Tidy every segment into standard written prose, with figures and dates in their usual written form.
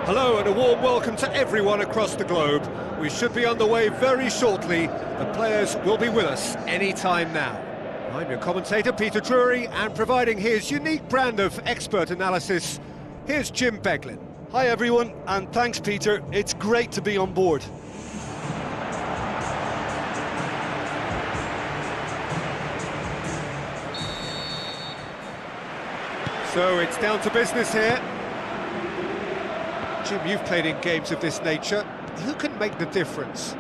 Hello and a warm welcome to everyone across the globe. We should be on the way very shortly. The players will be with us any time now. I'm your commentator, Peter Drury, and providing his unique brand of expert analysis, here's Jim Beglin. Hi everyone, and thanks Peter. It's great to be on board. So it's down to business here. Jim, you've played in games of this nature. Who can make the difference?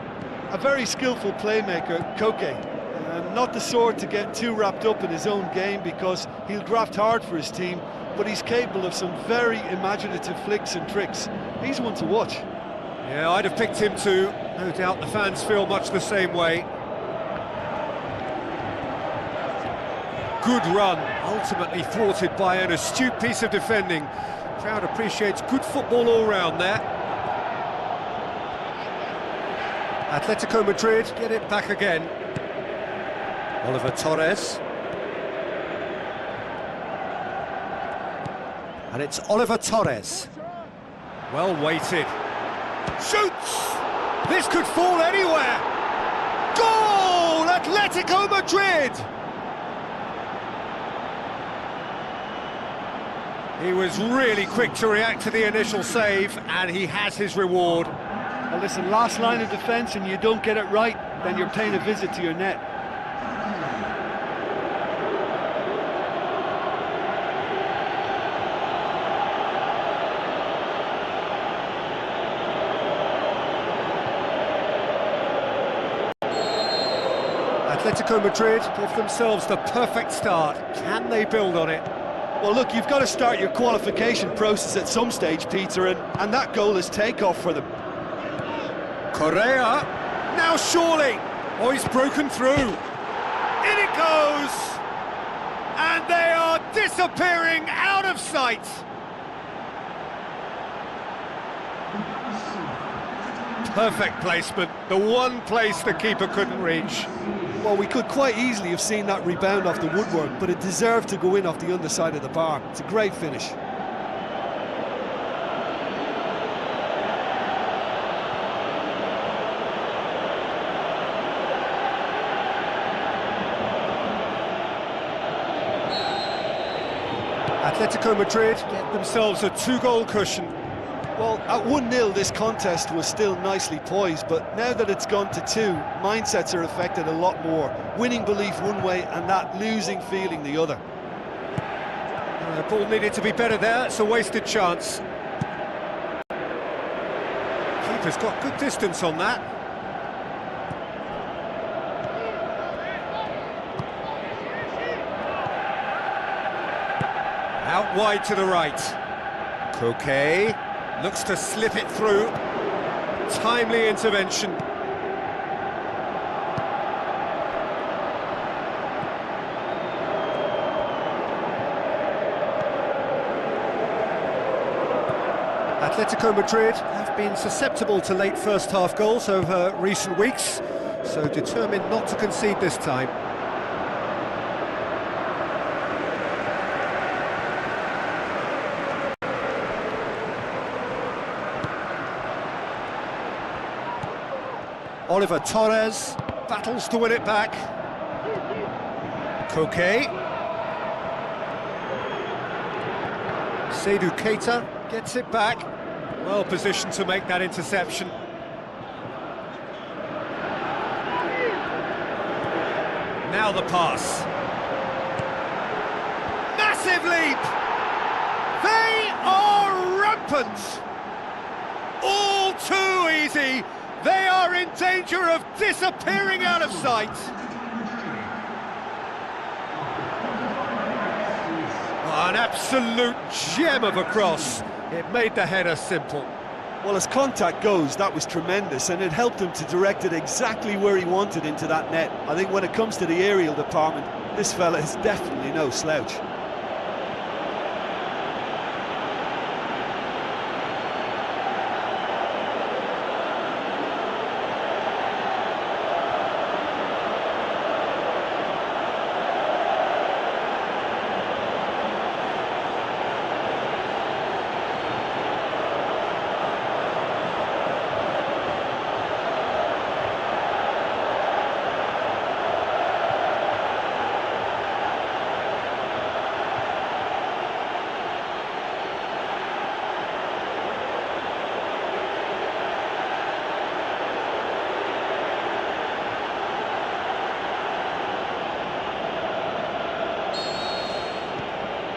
A very skillful playmaker, Koke. Not the sort to get too wrapped up in his own game because he'll graft hard for his team, but he's capable of some very imaginative flicks and tricks. He's one to watch. Yeah, I'd have picked him too. No doubt the fans feel much the same way. Good run, ultimately thwarted by an astute piece of defending. Crowd appreciates good football all round there. Atletico Madrid get it back again. Oliver Torres. And it's Oliver Torres. Well weighted. Shoots! This could fall anywhere! Goal! Atletico Madrid! He was really quick to react to the initial save, and he has his reward. Well, listen, last line of defence and you don't get it right, then you're paying a visit to your net. Atletico Madrid give themselves the perfect start. Can they build on it? Well, look, you've got to start your qualification process at some stage, Peter, and that goal is takeoff for them. Correa, now surely, oh, he's broken through. In it goes! And they are disappearing out of sight. Perfect placement, the one place the keeper couldn't reach. Well, we could quite easily have seen that rebound off the woodwork, but it deserved to go in off the underside of the bar. It's a great finish. Atletico Madrid get themselves a 2-goal cushion. Well, at 1-0 this contest was still nicely poised, but now that it's gone to 2, mindsets are affected a lot more. Winning belief one way and that losing feeling the other. The ball needed to be better there, it's a wasted chance. Keeper's got good distance on that. Out wide to the right. Koke looks to slip it through. Timely intervention. Atletico Madrid have been susceptible to late first-half goals over recent weeks, so determined not to concede this time. Oliver Torres battles to win it back. Koke. Seydou Keita gets it back. Well positioned to make that interception. Now the pass. Massive leap! They are rampant! All too easy! They are in danger of disappearing out of sight. Oh, an absolute gem of a cross. It made the header simple. Well, as contact goes, that was tremendous, and it helped him to direct it exactly where he wanted into that net. I think when it comes to the aerial department, this fella is definitely no slouch.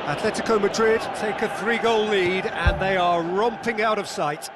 Atletico Madrid take a 3-goal lead and they are romping out of sight.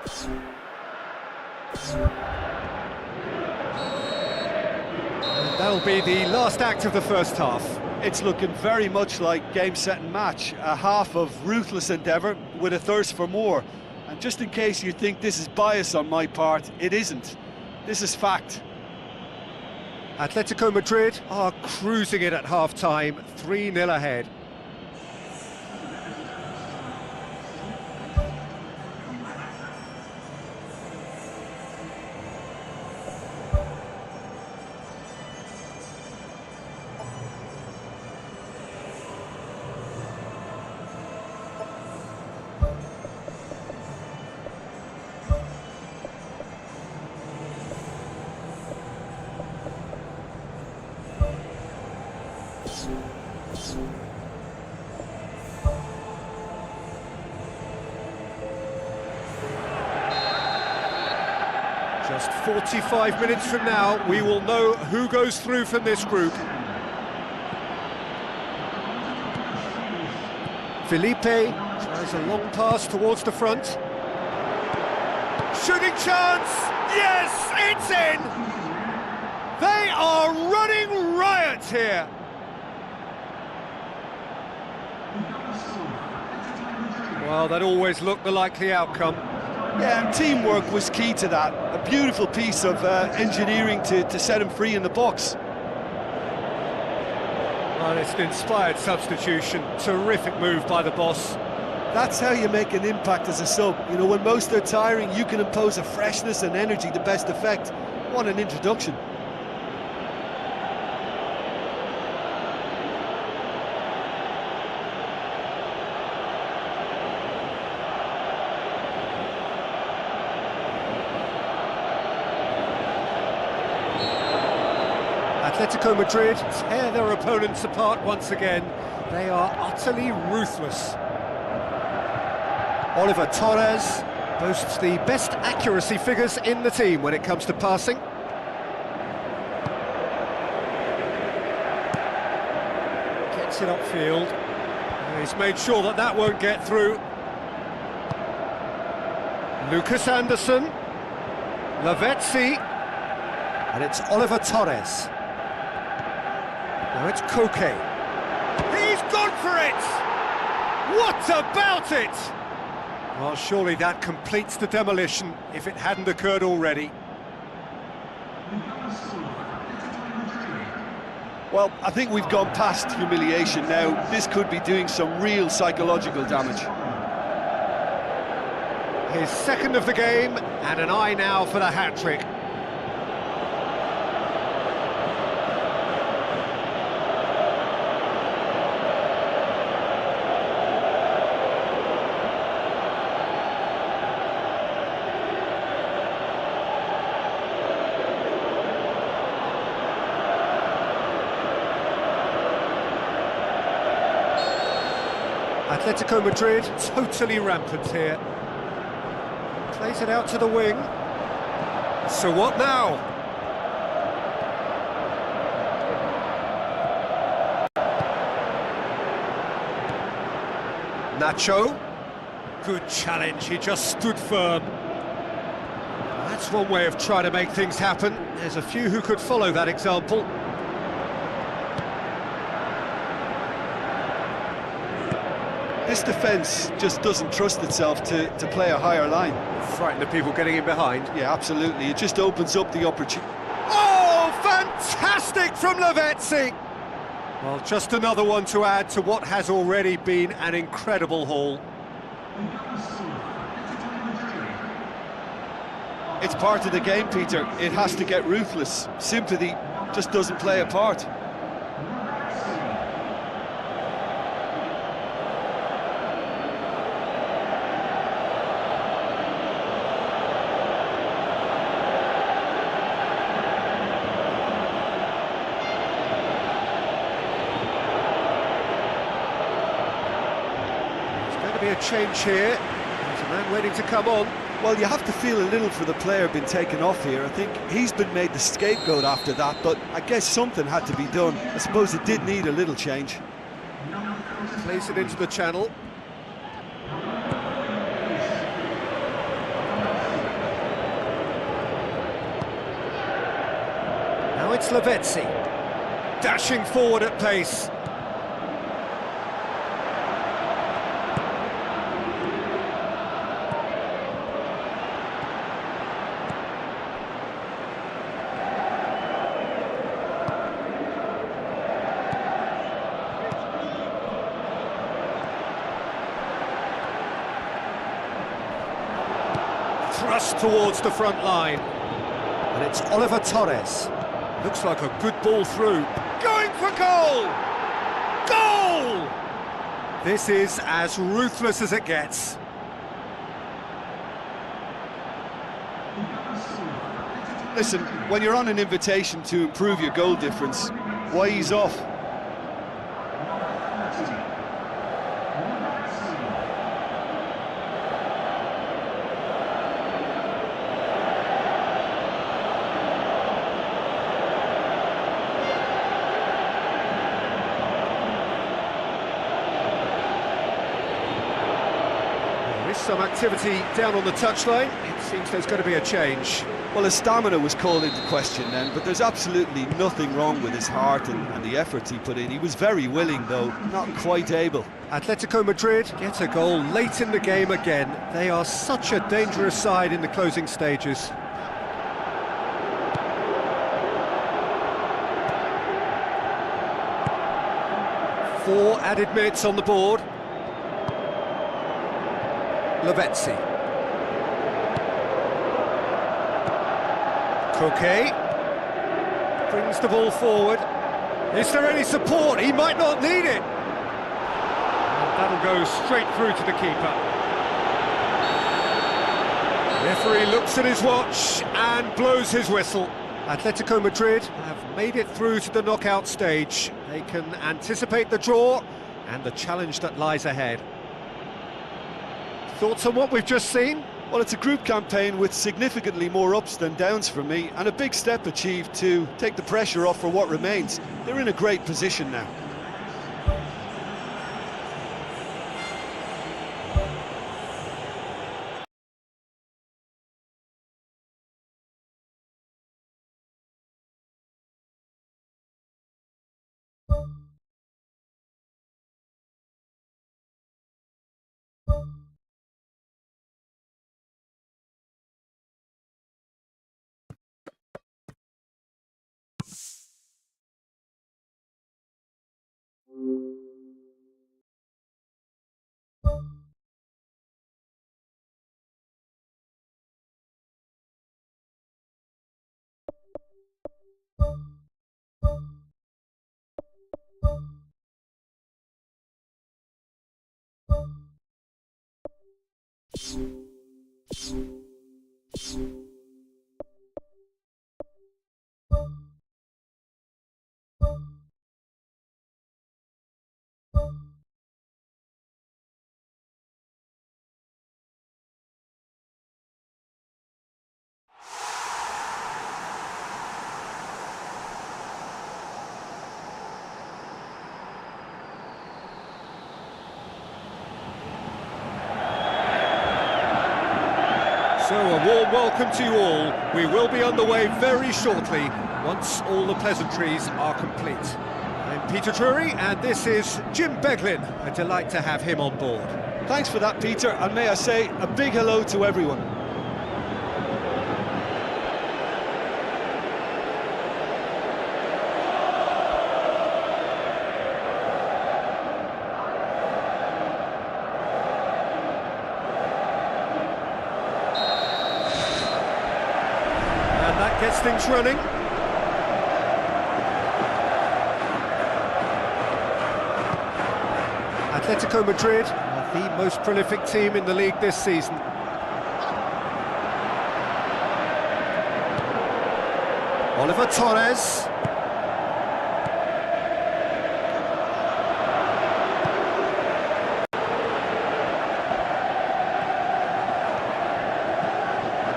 And that'll be the last act of the first half. It's looking very much like game, set and match, a half of ruthless endeavour with a thirst for more. And just in case you think this is bias on my part, it isn't. This is fact. Atletico Madrid are cruising it at half-time, 3-0 ahead. Just 45 minutes from now, we will know who goes through from this group. Felipe tries a long pass towards the front. Shooting chance! Yes, it's in! They are running riot here! Well, that always looked the likely outcome. Yeah, and teamwork was key to that. A beautiful piece of engineering to set him free in the box. Well, it's an inspired substitution. Terrific move by the boss. That's how you make an impact as a sub. You know, when most are tiring, you can impose a freshness and energy to best effect. What an introduction. Atletico Madrid tear their opponents apart once again. They are utterly ruthless. Oliver Torres boasts the best accuracy figures in the team when it comes to passing. Gets it upfield. He's made sure that that won't get through. Lucas Anderson. Lavezzi. And it's Oliver Torres. Now it's Koke. He's gone for it! What about it? Well, surely that completes the demolition if it hadn't occurred already. Well, I think we've gone past humiliation now. This could be doing some real psychological damage. His second of the game, and an eye now for the hat-trick. Atletico Madrid totally rampant here. Plays it out to the wing. So what now? Nacho. Good challenge, he just stood firm. That's one way of trying to make things happen. There's a few who could follow that example. This defence just doesn't trust itself to play a higher line. Frightened of people getting in behind. Yeah, absolutely. It just opens up the opportunity. Oh, fantastic from Lavezzi! Well, just another one to add to what has already been an incredible haul. It's part of the game, Peter. It has to get ruthless. Sympathy just doesn't play a part. Be a change here. There's a man waiting to come on. Well, you have to feel a little for the player being taken off here. I think he's been made the scapegoat after that, but I guess something had to be done. I suppose it did need a little change. Place it into the channel. It's Lavezzi, dashing forward at pace. Thrust towards the front line. And it's Oliver Torres. Looks like a good ball through. Going for goal! Goal! This is as ruthless as it gets. Listen, when you're on an invitation to improve your goal difference, why ease off? Some activity down on the touchline. It seems there's going to be a change. Well, his stamina was called into question then, but there's absolutely nothing wrong with his heart and the efforts he put in. He was very willing, though, not quite able. Atletico Madrid get a goal late in the game again. They are such a dangerous side in the closing stages. Four added minutes on the board. Lavezzi. Koke brings the ball forward. Is there any support? He might not need it. And that'll go straight through to the keeper. Referee looks at his watch and blows his whistle. Atletico Madrid have made it through to the knockout stage. They can anticipate the draw and the challenge that lies ahead. Thoughts on what we've just seen? Well, it's a group campaign with significantly more ups than downs for me, and a big step achieved to take the pressure off for what remains. They're in a great position now. So a warm welcome to you all. We will be on the way very shortly, once all the pleasantries are complete. I'm Peter Drury, and this is Jim Beglin. A delight to have him on board. Thanks for that, Peter, and may I say a big hello to everyone. Gets things running. Atletico Madrid are the most prolific team in the league this season. Oliver Torres.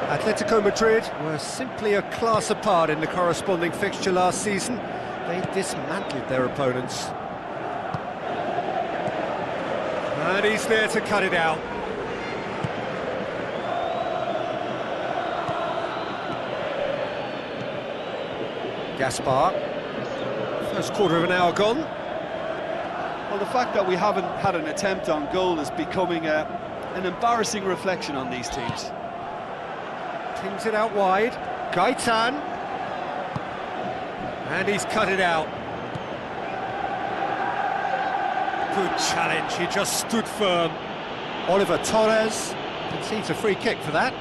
Atletico Madrid were simply a class apart in the corresponding fixture last season. They dismantled their opponents. And he's there to cut it out. Gaspar. First quarter of an hour gone. Well, the fact that we haven't had an attempt on goal is becoming an embarrassing reflection on these teams. Pings it out wide. Gaitan. And he's cut it out. Good challenge, he just stood firm. Oliver Torres concedes a free kick for that.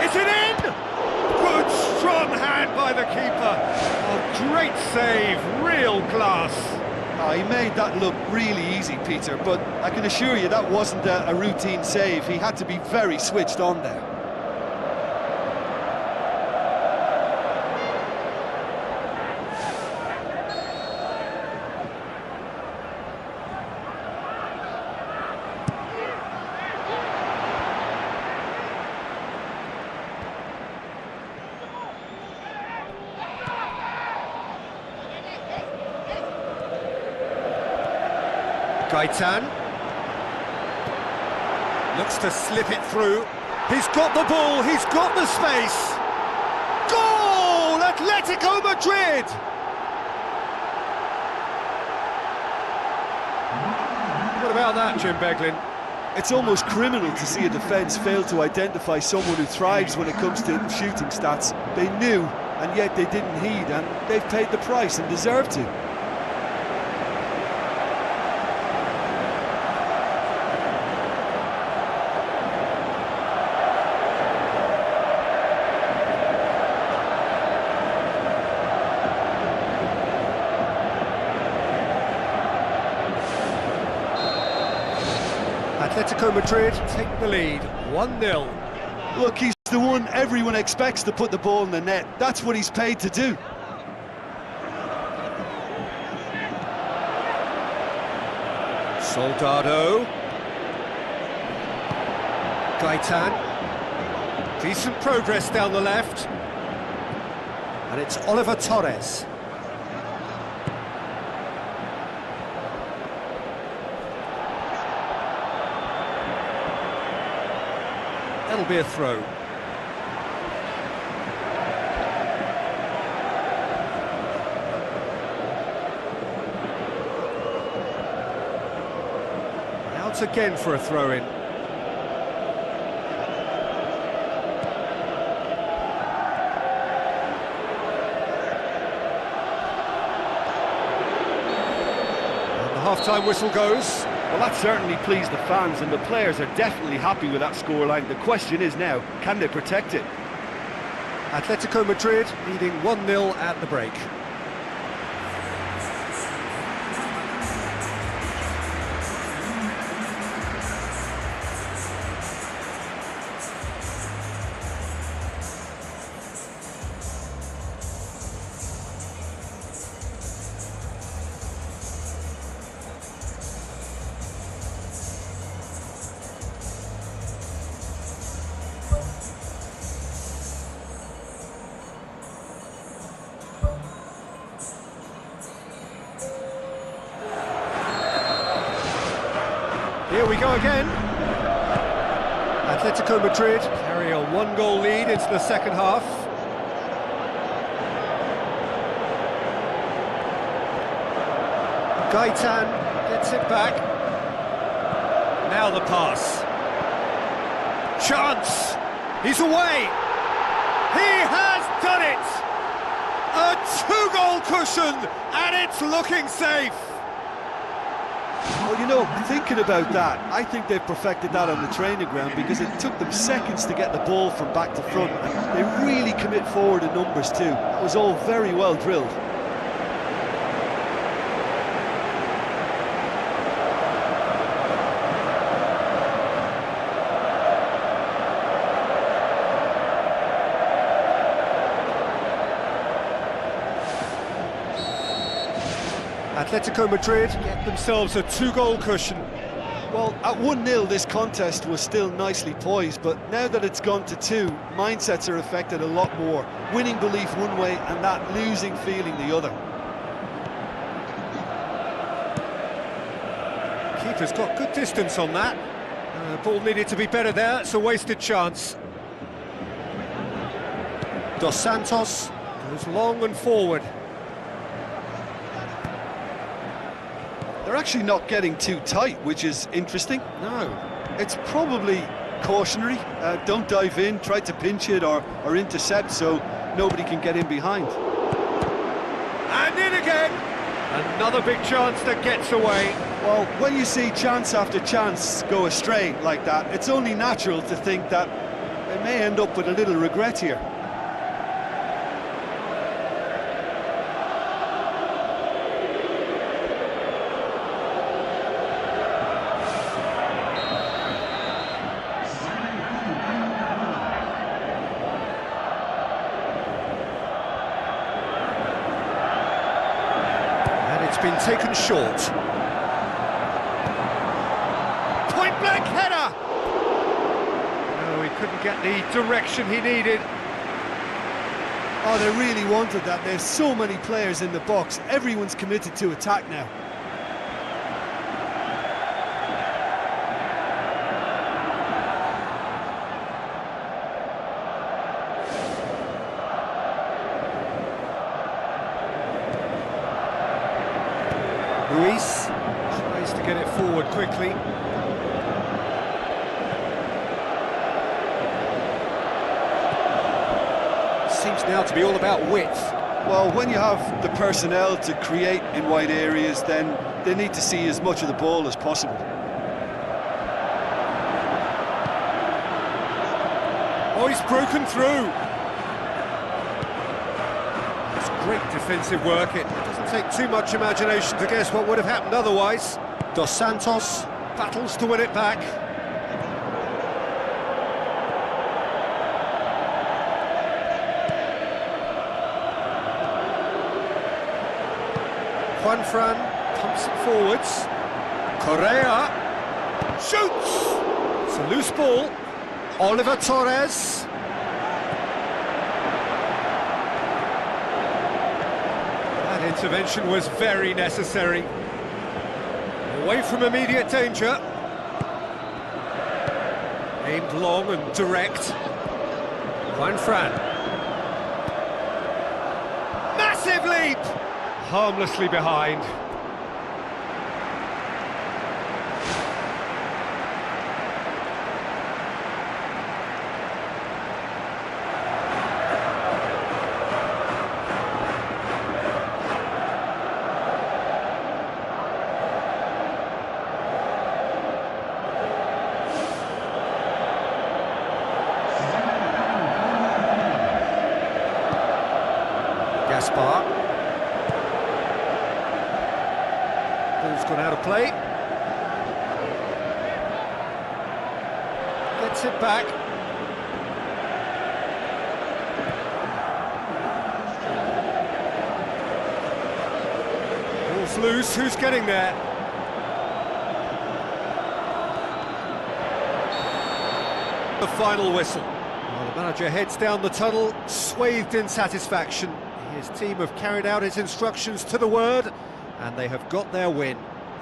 Is it in? Good strong hand by the keeper. Oh, great save, real class. He made that look really easy, Peter, but I can assure you that wasn't a routine save. He had to be very switched on there. Gaitan looks to slip it through. He's got the ball, he's got the space. Goal! Atletico Madrid! What about that, Jim Beglin? It's almost criminal to see a defence fail to identify someone who thrives when it comes to shooting stats. They knew, and yet they didn't heed, and they've paid the price and deserve to. Atletico Madrid take the lead, 1-0. Look, he's the one everyone expects to put the ball in the net. That's what he's paid to do. Soldado. Gaitan. Decent progress down the left. And it's Oliver Torres. That'll be a throw. Out again for a throw-in. And the half-time whistle goes. Well, that certainly pleased the fans, and the players are definitely happy with that scoreline. The question is now, can they protect it? Atletico Madrid leading 1-0 at the break. Here we go again. Atletico Madrid carry a one-goal lead into the second half. Gaitan gets it back. Now the pass. Chance! He's away! He has done it! A two-goal cushion, and it's looking safe! Well, you know, thinking about that, I think they've perfected that on the training ground, because it took them seconds to get the ball from back to front, and they really commit forward in numbers too. That was all very well drilled. Atletico Madrid get themselves a two-goal cushion. Well, at 1-0 this contest was still nicely poised, but now that it's gone to 2, mindsets are affected a lot more. Winning belief one way and that losing feeling the other. Keeper's got good distance on that. Ball needed to be better there, it's a wasted chance. Dos Santos goes long and forward. They're actually not getting too tight, which is interesting. No. It's probably cautionary. Don't dive in, try to pinch it or intercept so nobody can get in behind. And in again! Another big chance that gets away. Well, when you see chance after chance go astray like that, it's only natural to think that they may end up with a little regret here. Been taken short. Point blank header! No, he couldn't get the direction he needed. Oh, they really wanted that. There's so many players in the box. Everyone's committed to attack now. Luis tries to get it forward quickly. Seems now to be all about width. Well, when you have the personnel to create in wide areas, then they need to see as much of the ball as possible. Oh, he's broken through. It's great defensive work. It doesn't take too much imagination to guess what would have happened otherwise. Dos Santos battles to win it back. Juanfran pumps it forwards. Correa shoots! It's a loose ball. Oliver Torres. That intervention was very necessary. Away from immediate danger. Aimed long and direct. Juanfran. Massive leap! Harmlessly behind. Gaspar. Ball's gone out of play. Gets it back. Ball's loose, who's getting there? The final whistle. Well, the manager heads down the tunnel, swathed in satisfaction. His team have carried out his instructions to the word, and they have got their win.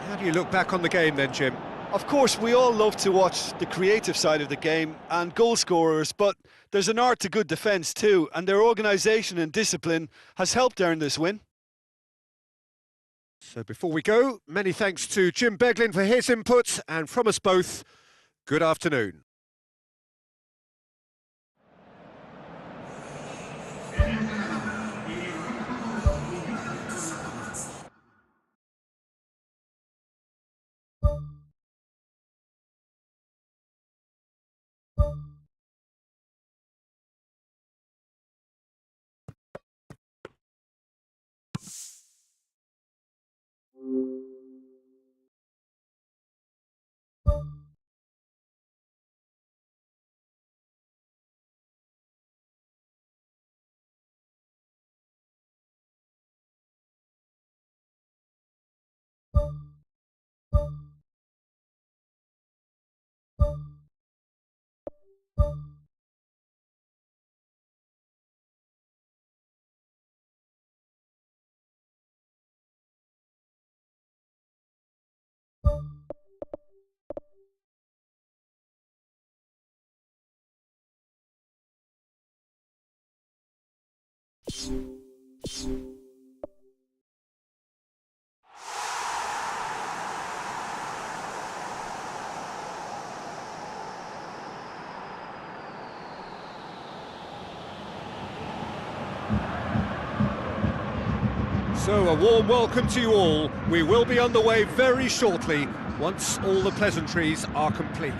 How do you look back on the game then, Jim? Of course, we all love to watch the creative side of the game and goal scorers, but there's an art to good defence too, and their organisation and discipline has helped earn this win. So before we go, many thanks to Jim Beglin for his input, and from us both, good afternoon. So a warm welcome to you all. We will be on the way very shortly, once all the pleasantries are complete.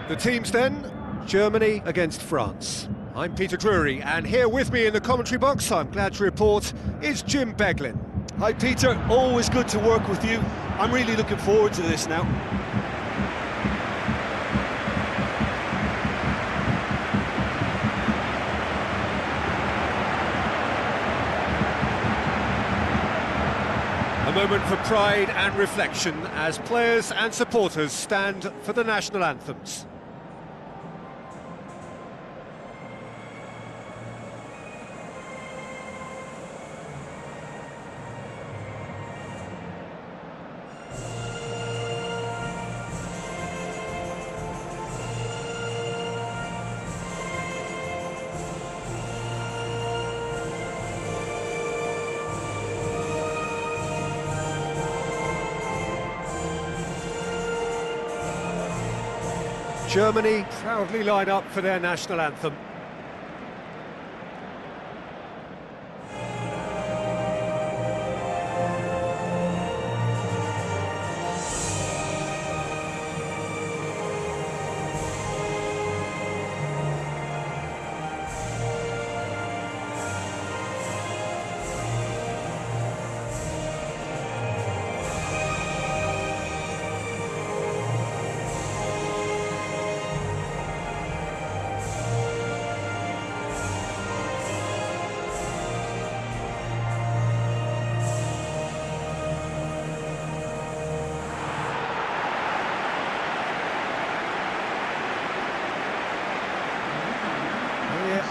The teams then, Germany against France. I'm Peter Drury, and here with me in the commentary box, I'm glad to report, is Jim Beglin. Hi Peter, always good to work with you. I'm really looking forward to this now. A moment for pride and reflection as players and supporters stand for the national anthems. Germany proudly line up for their national anthem.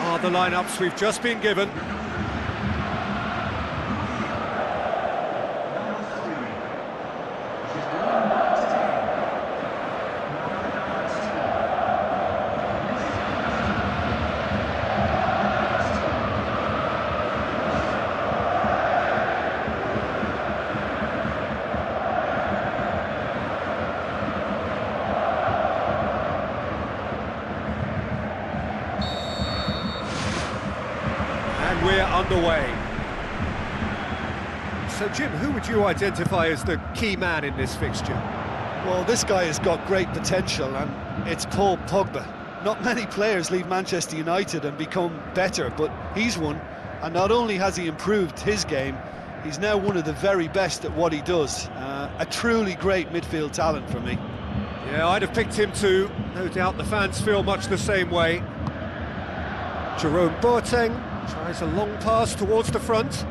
Are the lineups we've just been given. We're underway. So Jim, who would you identify as the key man in this fixture? Well, this guy has got great potential, and it's Paul Pogba. Not many players leave Manchester United and become better, but he's one. And not only has he improved his game, he's now one of the very best at what he does. A truly great midfield talent for me. Yeah, I'd have picked him too. No doubt the fans feel much the same way. Jerome Boateng tries a long pass towards the front.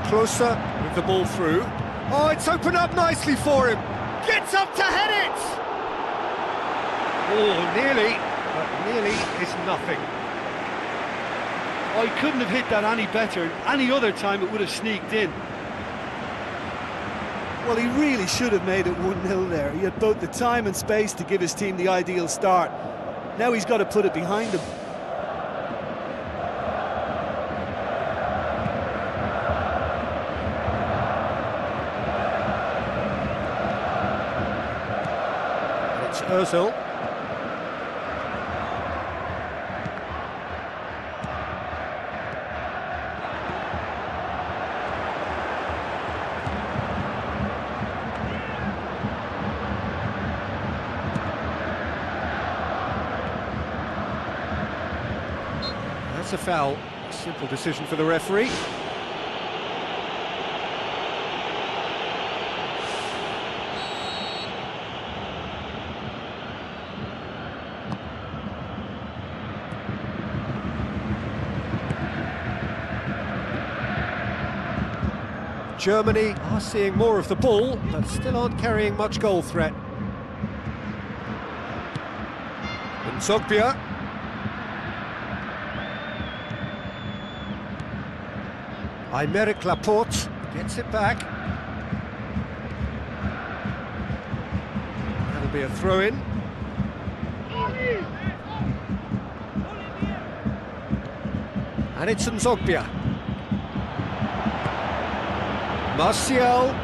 Closer with the ball through. Oh, it's opened up nicely for him. Gets up to head it! Oh, nearly, but nearly is nothing. Oh, he couldn't have hit that any better. Any other time it would have sneaked in. Well, he really should have made it 1-0 there. He had both the time and space to give his team the ideal start. Now he's got to put it behind him. Ozil. That's a foul. Simple decision for the referee. Germany are seeing more of the ball, but still aren't carrying much goal threat. And Zogbia. Aymeric Laporte gets it back. That'll be a throw-in. And it's Nzogbia. Martial.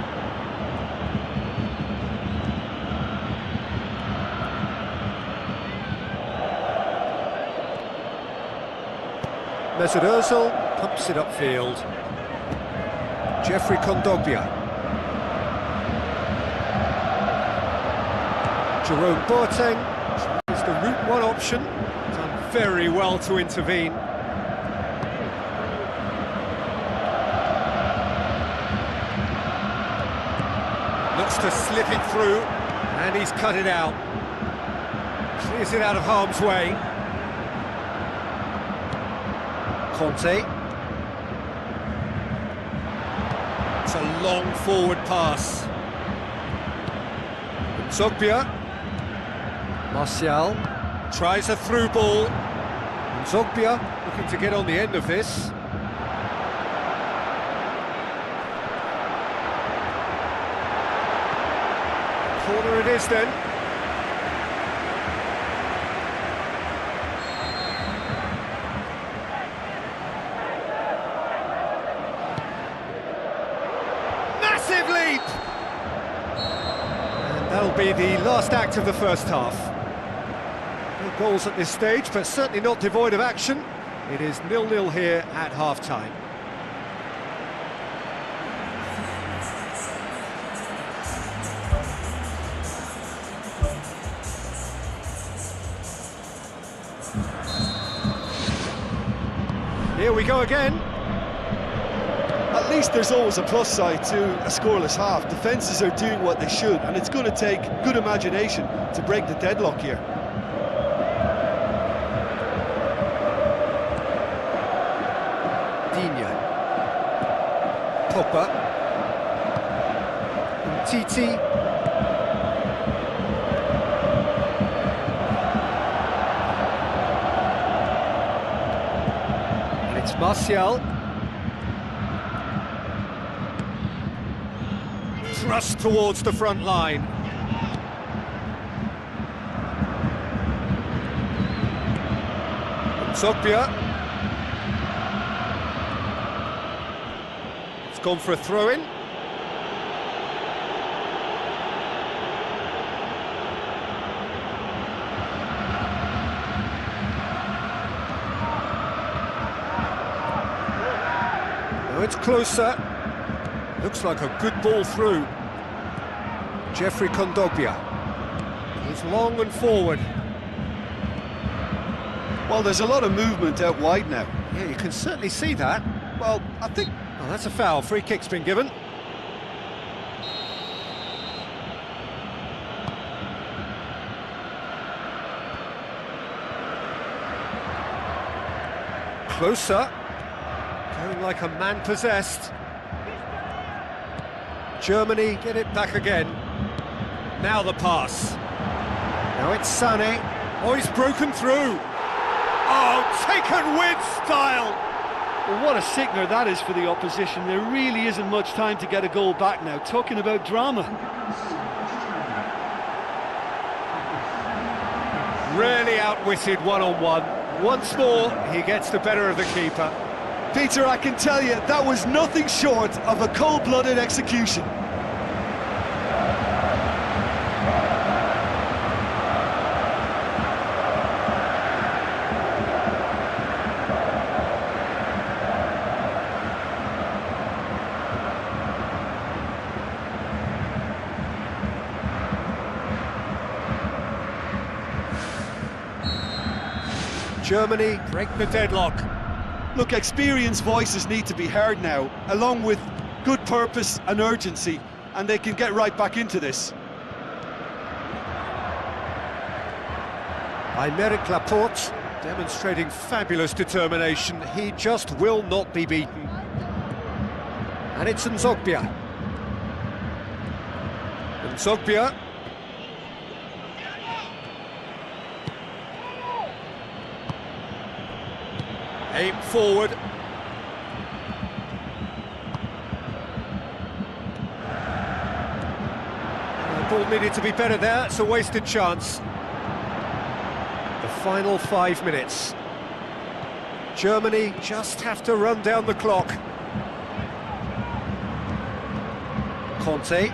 Mesut Ozil pumps it upfield. Jeffrey Kondogbia. Jerome Boateng is the route one option. Done very well to intervene. Looks to slip it through, and he's cut it out. Clears it out of harm's way. Conte. It's a long forward pass. Nzogbia. Martial tries a through ball. Nzogbia looking to get on the end of this. Corner it is then. Massive leap! And that'll be the last act of the first half. No goals at this stage, but certainly not devoid of action. It is 0-0 here at half-time. Here we go again. At least there's always a plus side to a scoreless half. Defences are doing what they should, and it's going to take good imagination to break the deadlock here. Digne. Pogba. Titi. It's Martial. Thrust towards the front line. Nzogbia. It's gone for a throw-in. It's closer. Looks like a good ball through. Jeffrey Kondogbia. He's long and forward. Well, there's a lot of movement out wide now. Yeah, you can certainly see that. Well, I think... Oh, that's a foul. Free kick's been given. Closer. Going like a man possessed. Germany get it back again. Now the pass. Now it's Sané. Oh, he's broken through. Oh, taken with style. Well, what a sickener that is for the opposition. There really isn't much time to get a goal back now. Talking about drama. Really outwitted one-on-one. Once more, he gets the better of the keeper. Peter, I can tell you, that was nothing short of a cold-blooded execution. Germany break the deadlock. Look, experienced voices need to be heard now, along with good purpose and urgency, and they can get right back into this. Aymeric Laporte demonstrating fabulous determination. He just will not be beaten. And it's Nzogbia. Nzogbia. Aim forward. The ball needed to be better there, it's a wasted chance. The final 5 minutes. Germany just have to run down the clock. Conte.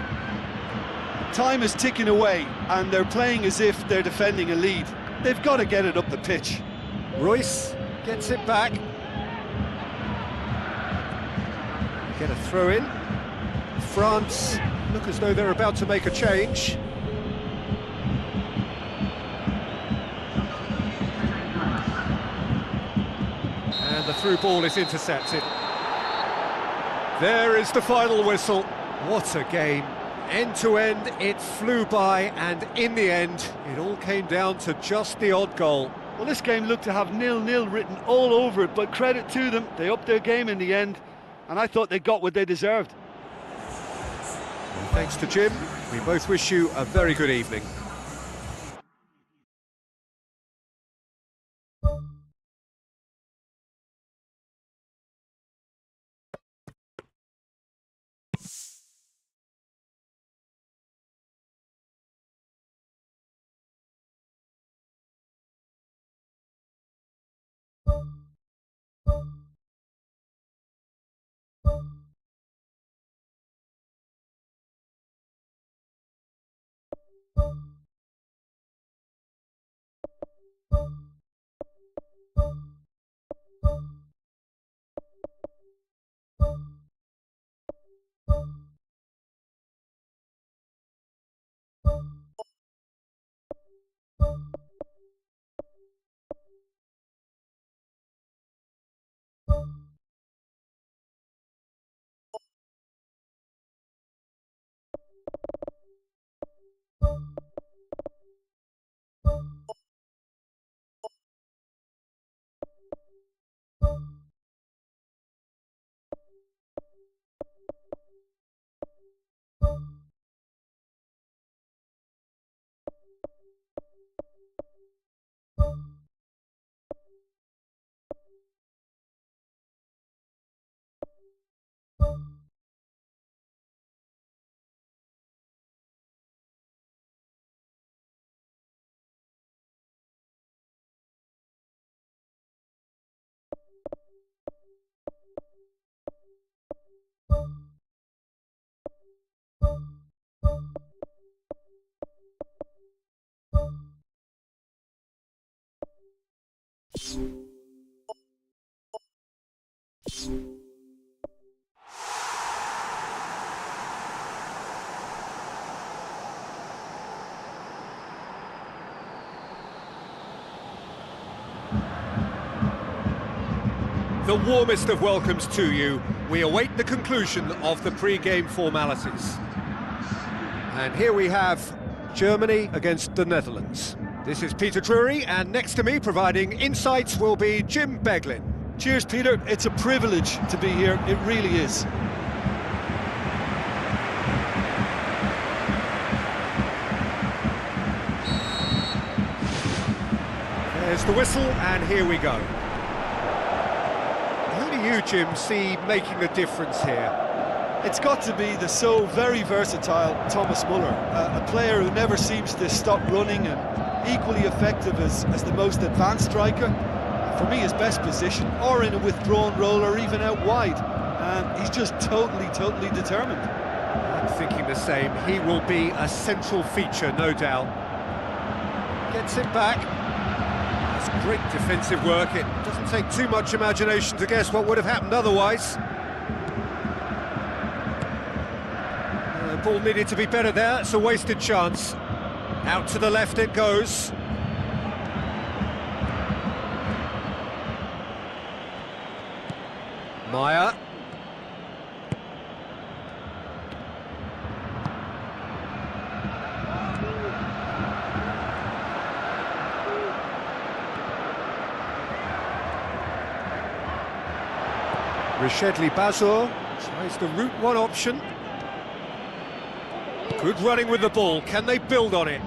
Time is ticking away, and they're playing as if they're defending a lead. They've got to get it up the pitch. Royce gets it back. Get a throw in. France look as though they're about to make a change. And the through ball is intercepted. There is the final whistle. What a game. End to end, it flew by, and in the end, it all came down to just the odd goal. Well, this game looked to have 0-0 written all over it, but credit to them, they upped their game in the end, and I thought they got what they deserved. And thanks to Jim, we both wish you a very good evening. The warmest of welcomes to you. We await the conclusion of the pre-game formalities. And here we have Germany against the Netherlands. This is Peter Drury, and next to me providing insights will be Jim Beglin. Cheers, Peter. It's a privilege to be here. It really is. There's the whistle, and here we go. Who do you, Jim, see making the difference here? It's got to be the so very versatile Thomas Muller, a player who never seems to stop running and equally effective as the most advanced striker. For me, his best position, or in a withdrawn role, or even out wide. And he's just totally determined. I'm thinking the same. He will be a central feature, no doubt. Gets it back. That's great defensive work. It doesn't take too much imagination to guess what would have happened otherwise. The ball needed to be better there. It's a wasted chance. Out to the left it goes. Meyer. Richedli Bazor tries the route one option. Good running with the ball. Can they build on it?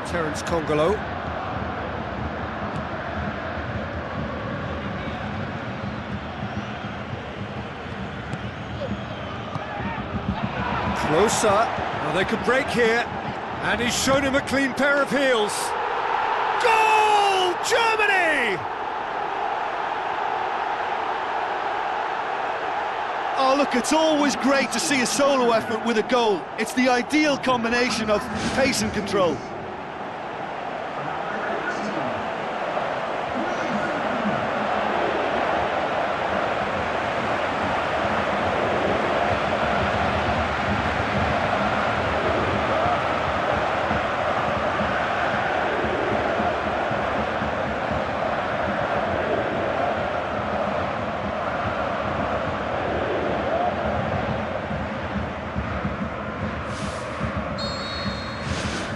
Terence Congolo. Closer. Well, they could break here. And he's shown him a clean pair of heels. Goal! Germany! Oh, look, it's always great to see a solo effort with a goal. It's the ideal combination of pace and control.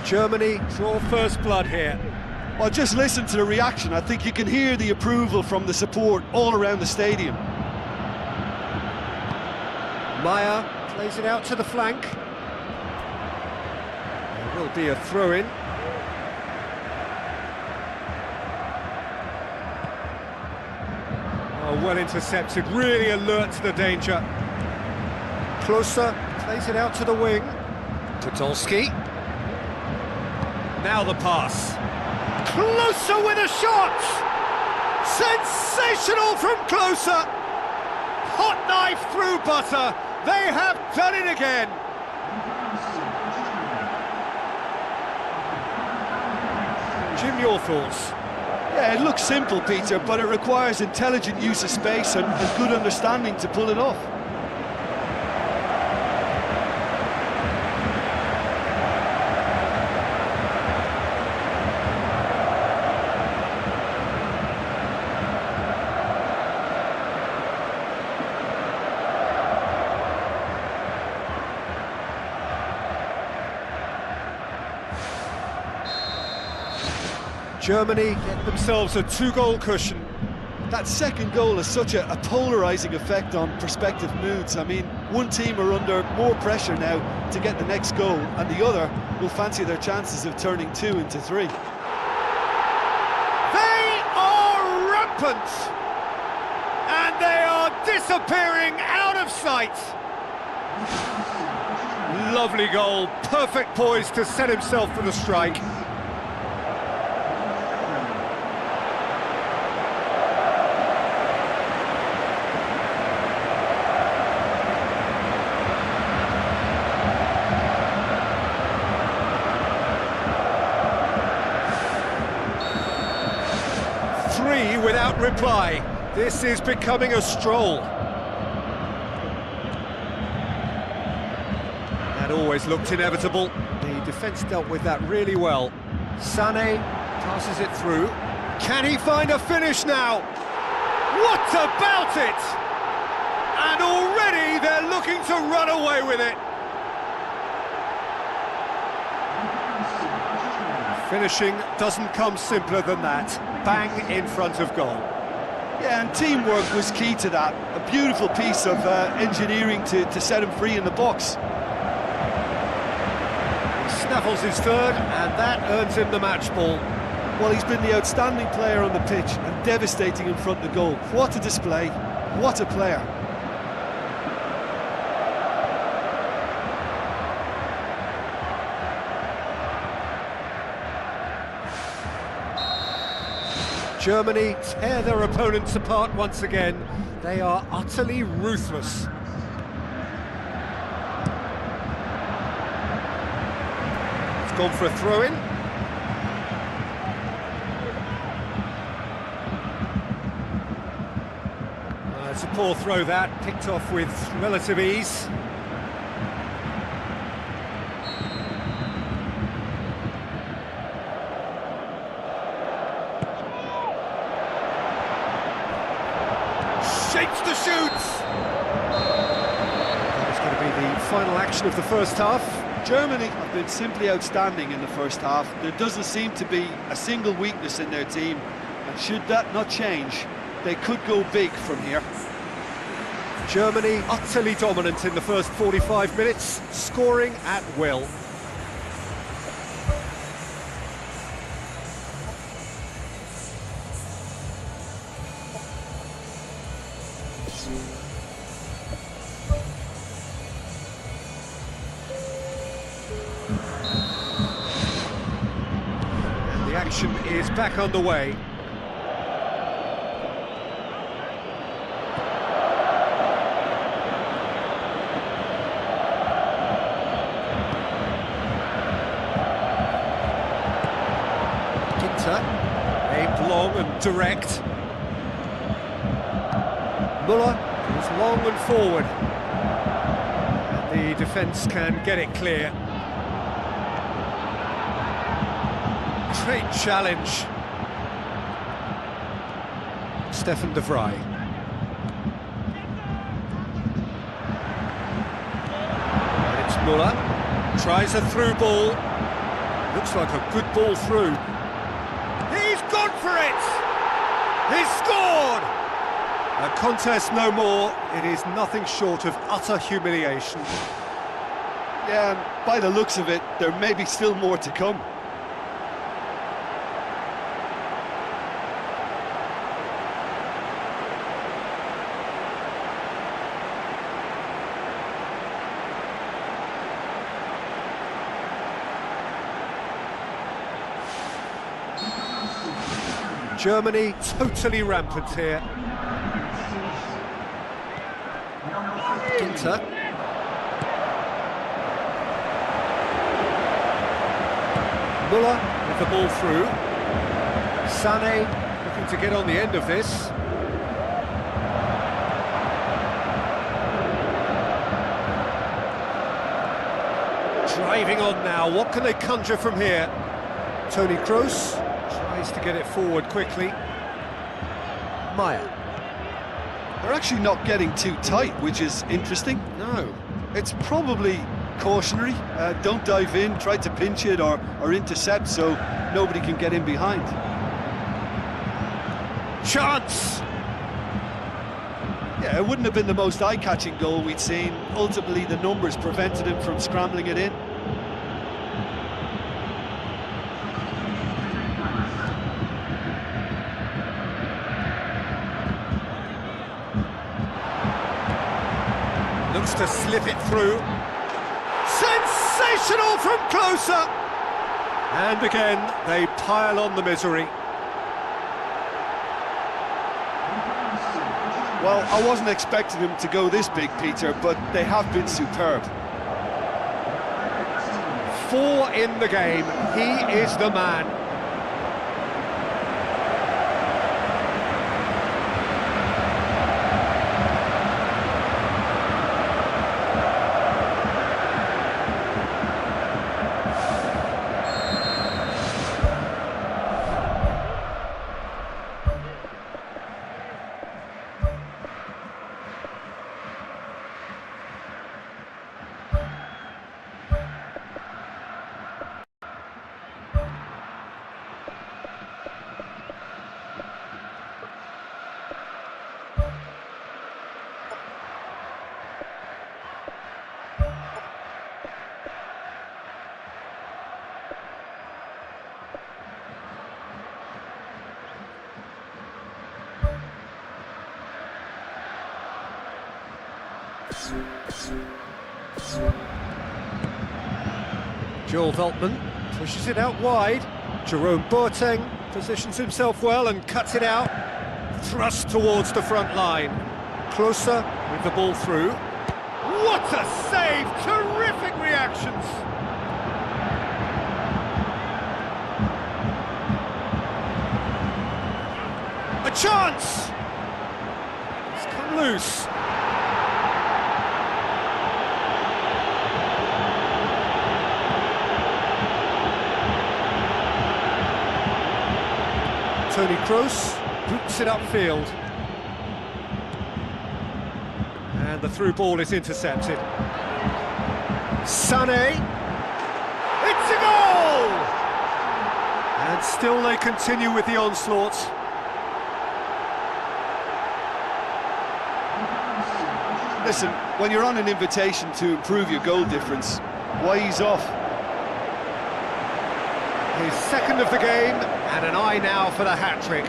Germany draw first blood here. Well, just listen to the reaction. I think you can hear the approval from the support all around the stadium. Maya plays it out to the flank. There will be a throw-in. Oh, well intercepted, really alert to the danger. Klose plays it out to the wing. Podolski. Now the pass. Klose with a shot! Sensational from Klose! Hot knife through butter. They have done it again. Jim, your thoughts? Yeah, it looks simple, Peter, but it requires intelligent use of space and good understanding to pull it off. Germany get themselves a 2-goal cushion. That second goal has such a polarising effect on prospective moods. I mean, one team are under more pressure now to get the next goal, and the other will fancy their chances of turning 2 into 3. They are rampant! And they are disappearing out of sight! Lovely goal, perfect poise to set himself for the strike. Without reply. This is becoming a stroll. That always looked inevitable. The defence dealt with that really well. Sané passes it through. Can he find a finish now? What about it? And already they're looking to run away with it. Finishing doesn't come simpler than that. Bang in front of goal. Yeah, and teamwork was key to that. A beautiful piece of engineering to set him free in the box. He snaffles his third, and that earns him the match ball. Well, he's been the outstanding player on the pitch and devastating in front of the goal. What a display, what a player. Germany tear their opponents apart once again. They are utterly ruthless. It's gone for a throw-in. It's a poor throw that, picked off with relative ease. Shapes the shoots! That is going to be the final action of the first half. Germany have been simply outstanding in the first half. There doesn't seem to be a single weakness in their team, and should that not change, they could go big from here. Germany utterly dominant in the first 45 minutes, scoring at will. And the action is back underway. Ginter, aimed long and direct. Muller goes long and forward. And the defence can get it clear. Great challenge. Stefan de Vrij. And it's Muller. Tries a through ball. Looks like a good ball through. He's gone for it! He's scored! A contest no more. It is nothing short of utter humiliation. Yeah, and by the looks of it, there may be still more to come. Germany totally rampant here. Ginter. Muller with the ball through. Sané looking to get on the end of this. Driving on now, what can they conjure from here? Toni Kroos tries to get it forward quickly. Maya. They're actually not getting too tight, which is interesting. No. It's probably cautionary. Don't dive in, try to pinch it or intercept so nobody can get in behind. Chance! Yeah, it wouldn't have been the most eye-catching goal we'd seen. Ultimately, the numbers prevented him from scrambling it in. Looks to slip it through. Sensational from closer! And again, they pile on the misery. Well, I wasn't expecting them to go this big, Peter, but they have been superb. 4 in the game. He is the man. Joel Veltman pushes it out wide. Jerome Boateng positions himself well and cuts it out. Thrust towards the front line. Closer with the ball through. What a save! Terrific reactions! A chance! It's come loose. Toni Kroos boots it upfield. And the through ball is intercepted. Sané. It's a goal! And still they continue with the onslaught. Listen, when you're on an invitation to improve your goal difference, why ease off? His second of the game, and an eye now for the hat-trick.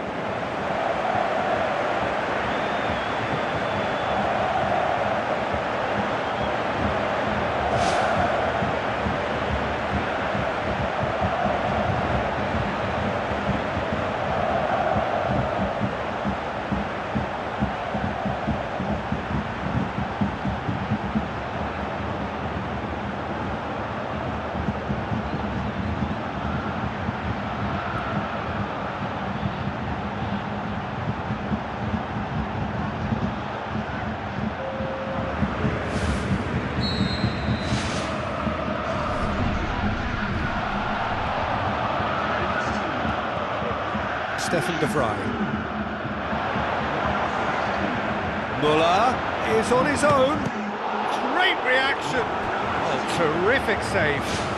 Stefan de Vrij. Muller is on his own. Great reaction. Oh, terrific save.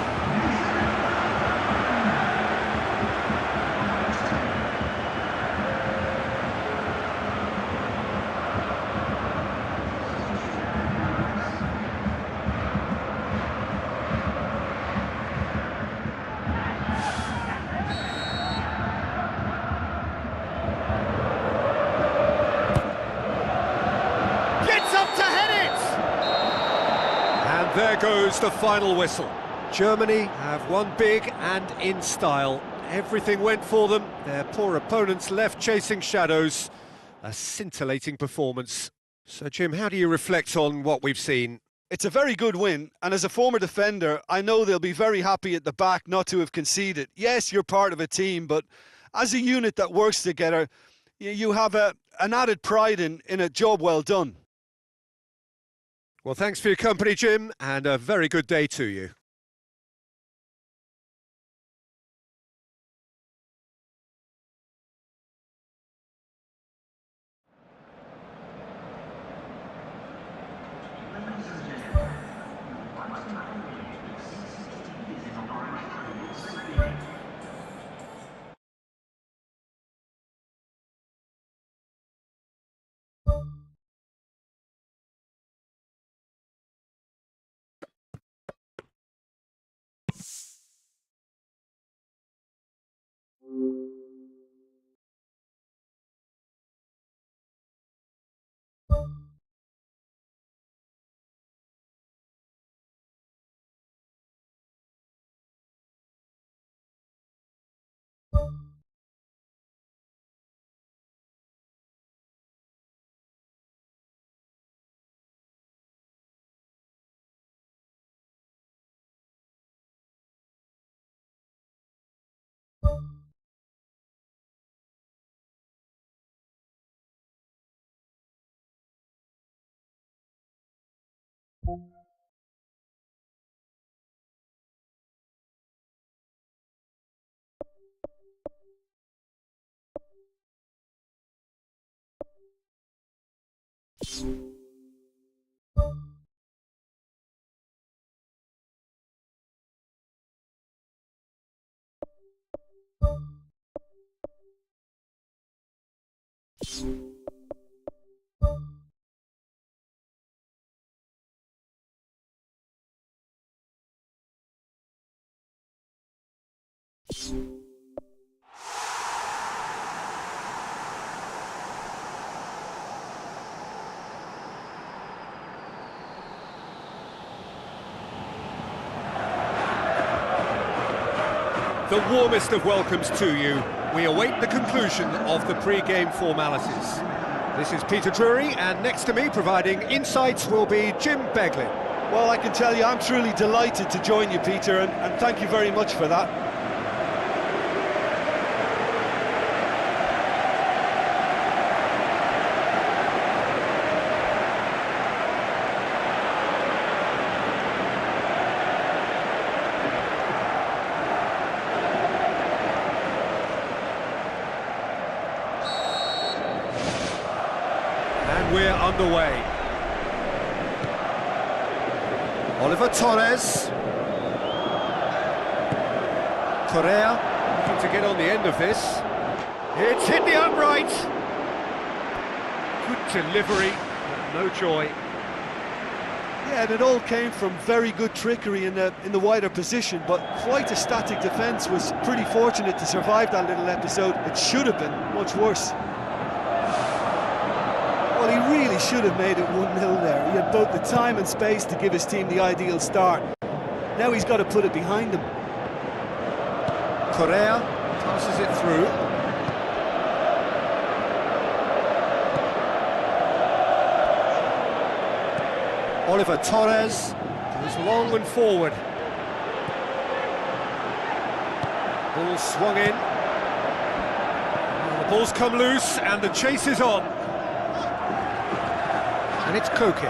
There goes the final whistle. Germany have won big and in style. Everything went for them. Their poor opponents left chasing shadows. A scintillating performance. So, Jim, how do you reflect on what we've seen? It's a very good win, and as a former defender, I know they'll be very happy at the back not to have conceded. Yes, you're part of a team, but as a unit that works together, you have an added pride in a job well done. Well, thanks for your company, Jim, and a very good day to you. The warmest of welcomes to you. We await the conclusion of the pre-game formalities. This is Peter Drury, and next to me providing insights will be Jim Beglin. Well, I can tell you I'm truly delighted to join you, Peter, and thank you very much for that. We're underway. Oliver Torres. Correa looking to get on the end of this. It's hit the upright. Good delivery, but no joy. Yeah, and it all came from very good trickery in the wider position, but quite a static defence. Was pretty fortunate to survive that little episode. It should have been much worse. Well, he really should have made it 1-0 there. He had both the time and space to give his team the ideal start. Now he's got to put it behind him. Correa passes it through. Oliver Torres goes long and forward. Ball swung in. The ball's come loose and the chase is on. And it's Koke.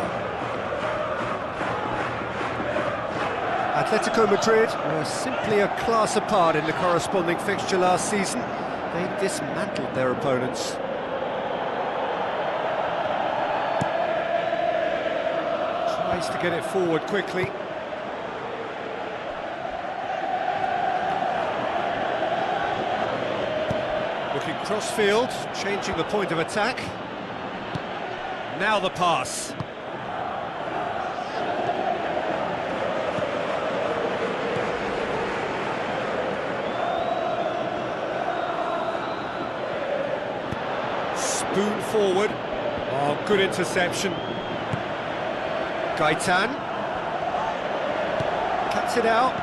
Atletico Madrid were simply a class apart in the corresponding fixture last season. They dismantled their opponents. Tries to get it forward quickly. Looking cross-field, changing the point of attack. Now the pass. Spoon forward. Oh, good interception. Gaitan. Cuts it out.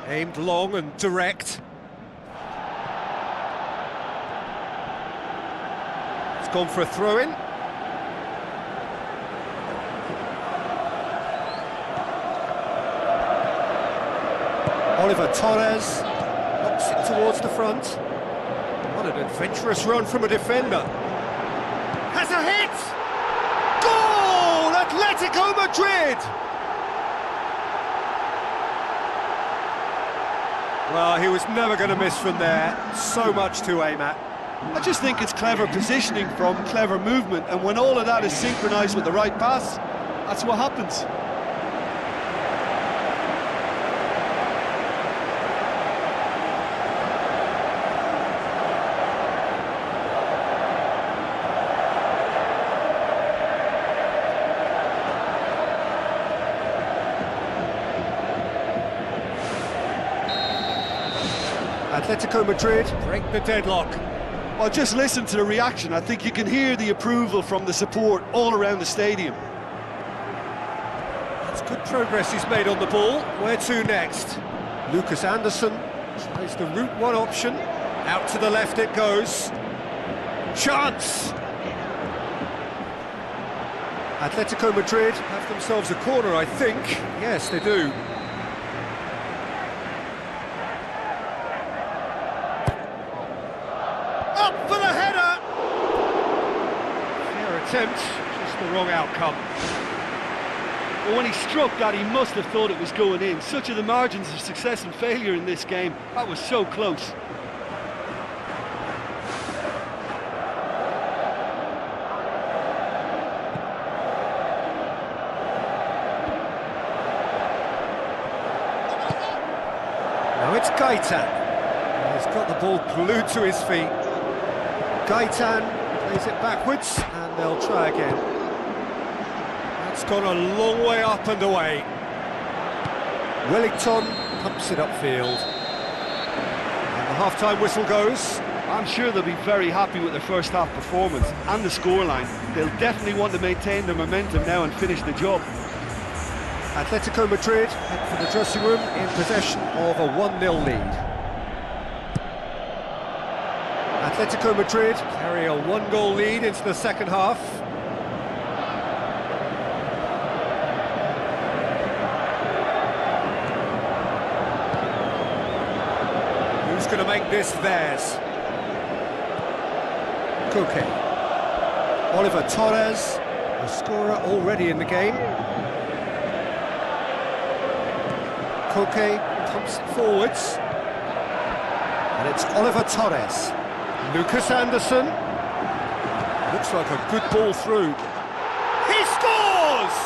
Aimed long and direct. It's gone for a throw-in. Oliver Torres knocks it towards the front. What an adventurous run from a defender. Has a hit! Goal! Atletico Madrid! Well, he was never going to miss from there. So much to aim at. I just think it's clever positioning from clever movement, and when all of that is synchronised with the right pass, that's what happens. Atletico Madrid break the deadlock. Well, just listen to the reaction. I think you can hear the approval from the support all around the stadium. That's good progress he's made on the ball. Where to next? Lucas Anderson tries the route one option. Out to the left it goes. Chance! Atletico Madrid have themselves a corner, I think. Yes, they do. For the header! Fair attempt, just the wrong outcome. Well, when he struck that, he must have thought it was going in. Such are the margins of success and failure in this game. That was so close. Now it's Gaitan. He's got the ball glued to his feet. Gaitan plays it backwards, and they'll try again. That's gone a long way up and away. Wellington pumps it upfield. And the half-time whistle goes. I'm sure they'll be very happy with their first half performance and the scoreline. They'll definitely want to maintain their momentum now and finish the job. Atletico Madrid head for the dressing room in possession of a 1-0 lead. Atletico Madrid carry a 1-goal lead into the second half. Who's going to make this theirs? Koke. Oliver Torres, the scorer already in the game. Koke pumps it forwards. And it's Oliver Torres. Lucas Anderson. Looks like a good ball through. He scores!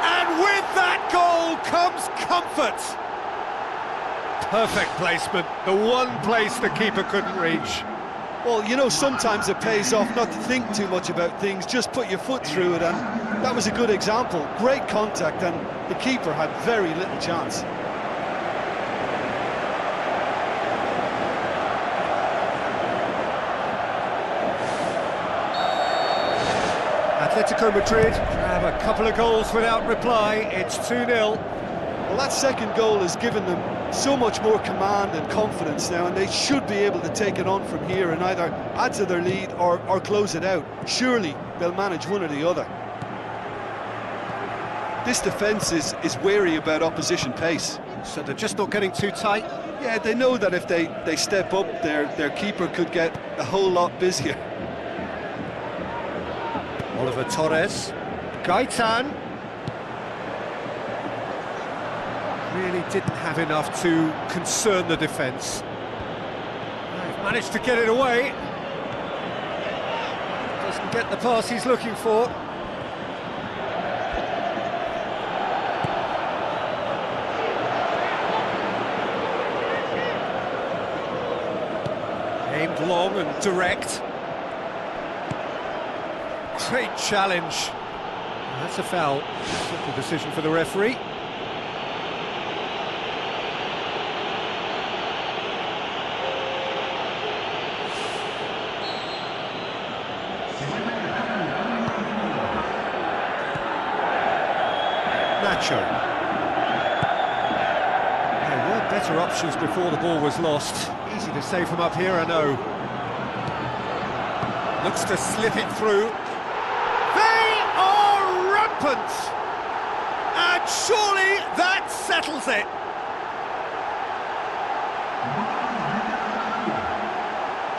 And with that goal comes comfort. Perfect placement, the one place the keeper couldn't reach. Well, you know, sometimes it pays off not to think too much about things, just put your foot through it, and that was a good example. Great contact, and the keeper had very little chance. Atletico Madrid grab a couple of goals without reply. It's 2-0. Well, that second goal has given them so much more command and confidence now, and they should be able to take it on from here and either add to their lead or close it out. Surely they'll manage one or the other. This defence is wary about opposition pace. So they're just not getting too tight? Yeah, they know that if they step up, their keeper could get a whole lot busier. Oliver Torres. Gaitan. really didn't have enough to concern the defence. They've managed to get it away. Doesn't get the pass he's looking for. Aimed long and direct. Great challenge. That's a foul. Simple decision for the referee. Nacho. There were better options before the ball was lost. Easy to save from up here, I know. Looks to slip it through. They are rampant! And surely that settles it!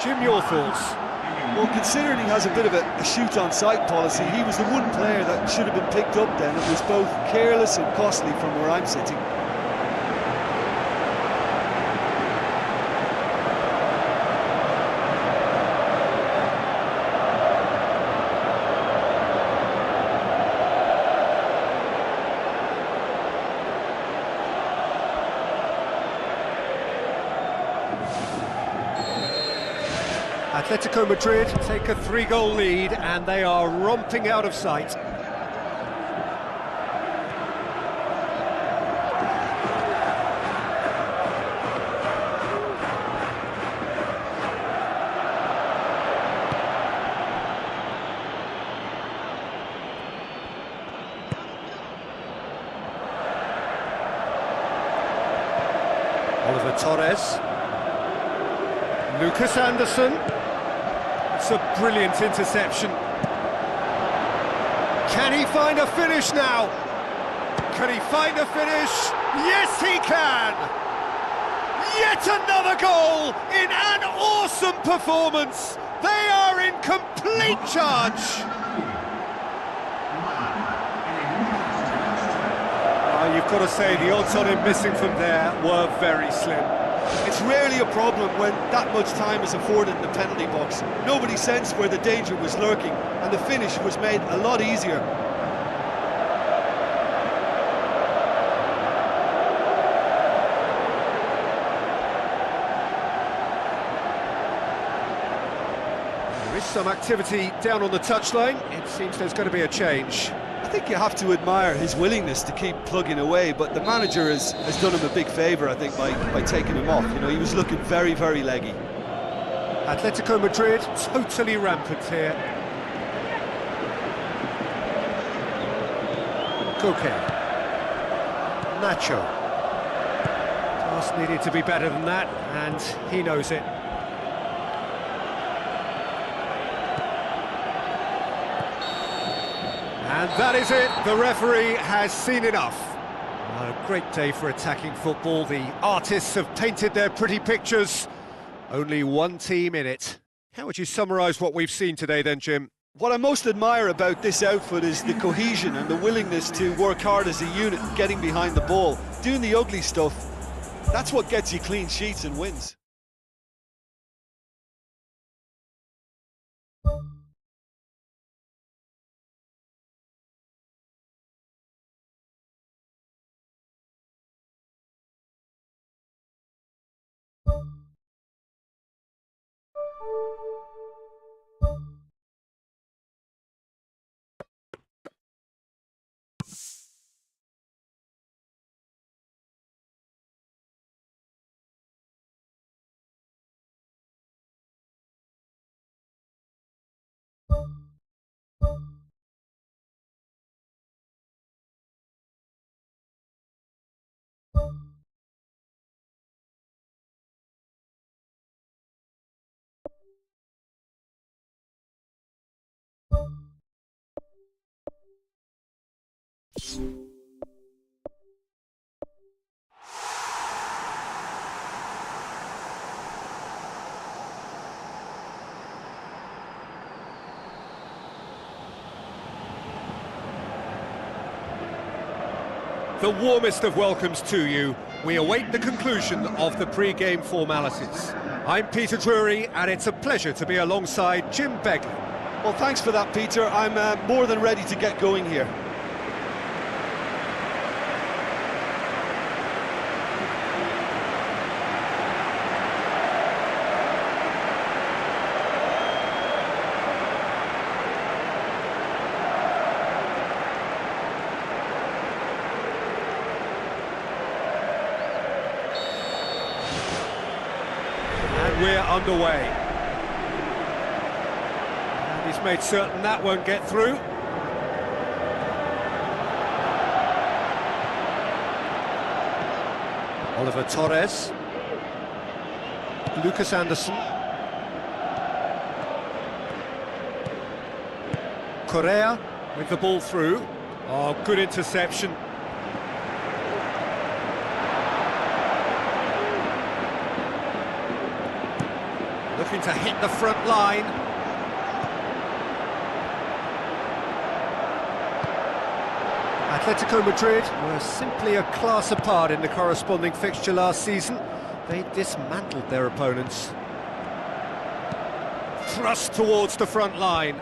Jim, your thoughts? Well, considering he has a bit of a shoot-on-sight policy, he was the one player that should have been picked up then. It was both careless and costly from where I'm sitting. Atletico Madrid take a 3-goal lead and they are romping out of sight. Oliver Torres. Lucas Anderson. It's a brilliant interception. Can he find a finish now? Can he find a finish? Yes, he can! Yet another goal in an awesome performance. They are in complete charge. You've got to say the odds on him missing from there were very slim. It's rarely a problem when that much time is afforded in the penalty box. Nobody sensed where the danger was lurking, and the finish was made a lot easier. There is some activity down on the touchline. It seems there's going to be a change. I think you have to admire his willingness to keep plugging away, but the manager has done him a big favour, I think, by taking him off. You know, he was looking very, very leggy. Atletico Madrid totally rampant here. Koke. Nacho. Pass needed to be better than that, and he knows it. And that is it, the referee has seen enough. A great day for attacking football. The artists have painted their pretty pictures. Only one team in it. How would you summarise what we've seen today then, Jim? What I most admire about this outfit is the cohesion and the willingness to work hard as a unit, getting behind the ball, doing the ugly stuff. That's what gets you clean sheets and wins. The warmest of welcomes to you. We await the conclusion of the pre-game formalities. I'm Peter Drury, and it's a pleasure to be alongside Jim Begley. Well, thanks for that, Peter. I'm more than ready to get going here. We're underway. And he's made certain that won't get through. Oliver Torres. Lucas Anderson. Correa with the ball through. Oh, good interception. Looking to hit the front line. Atletico Madrid were simply a class apart in the corresponding fixture last season. They dismantled their opponents. Thrust towards the front line.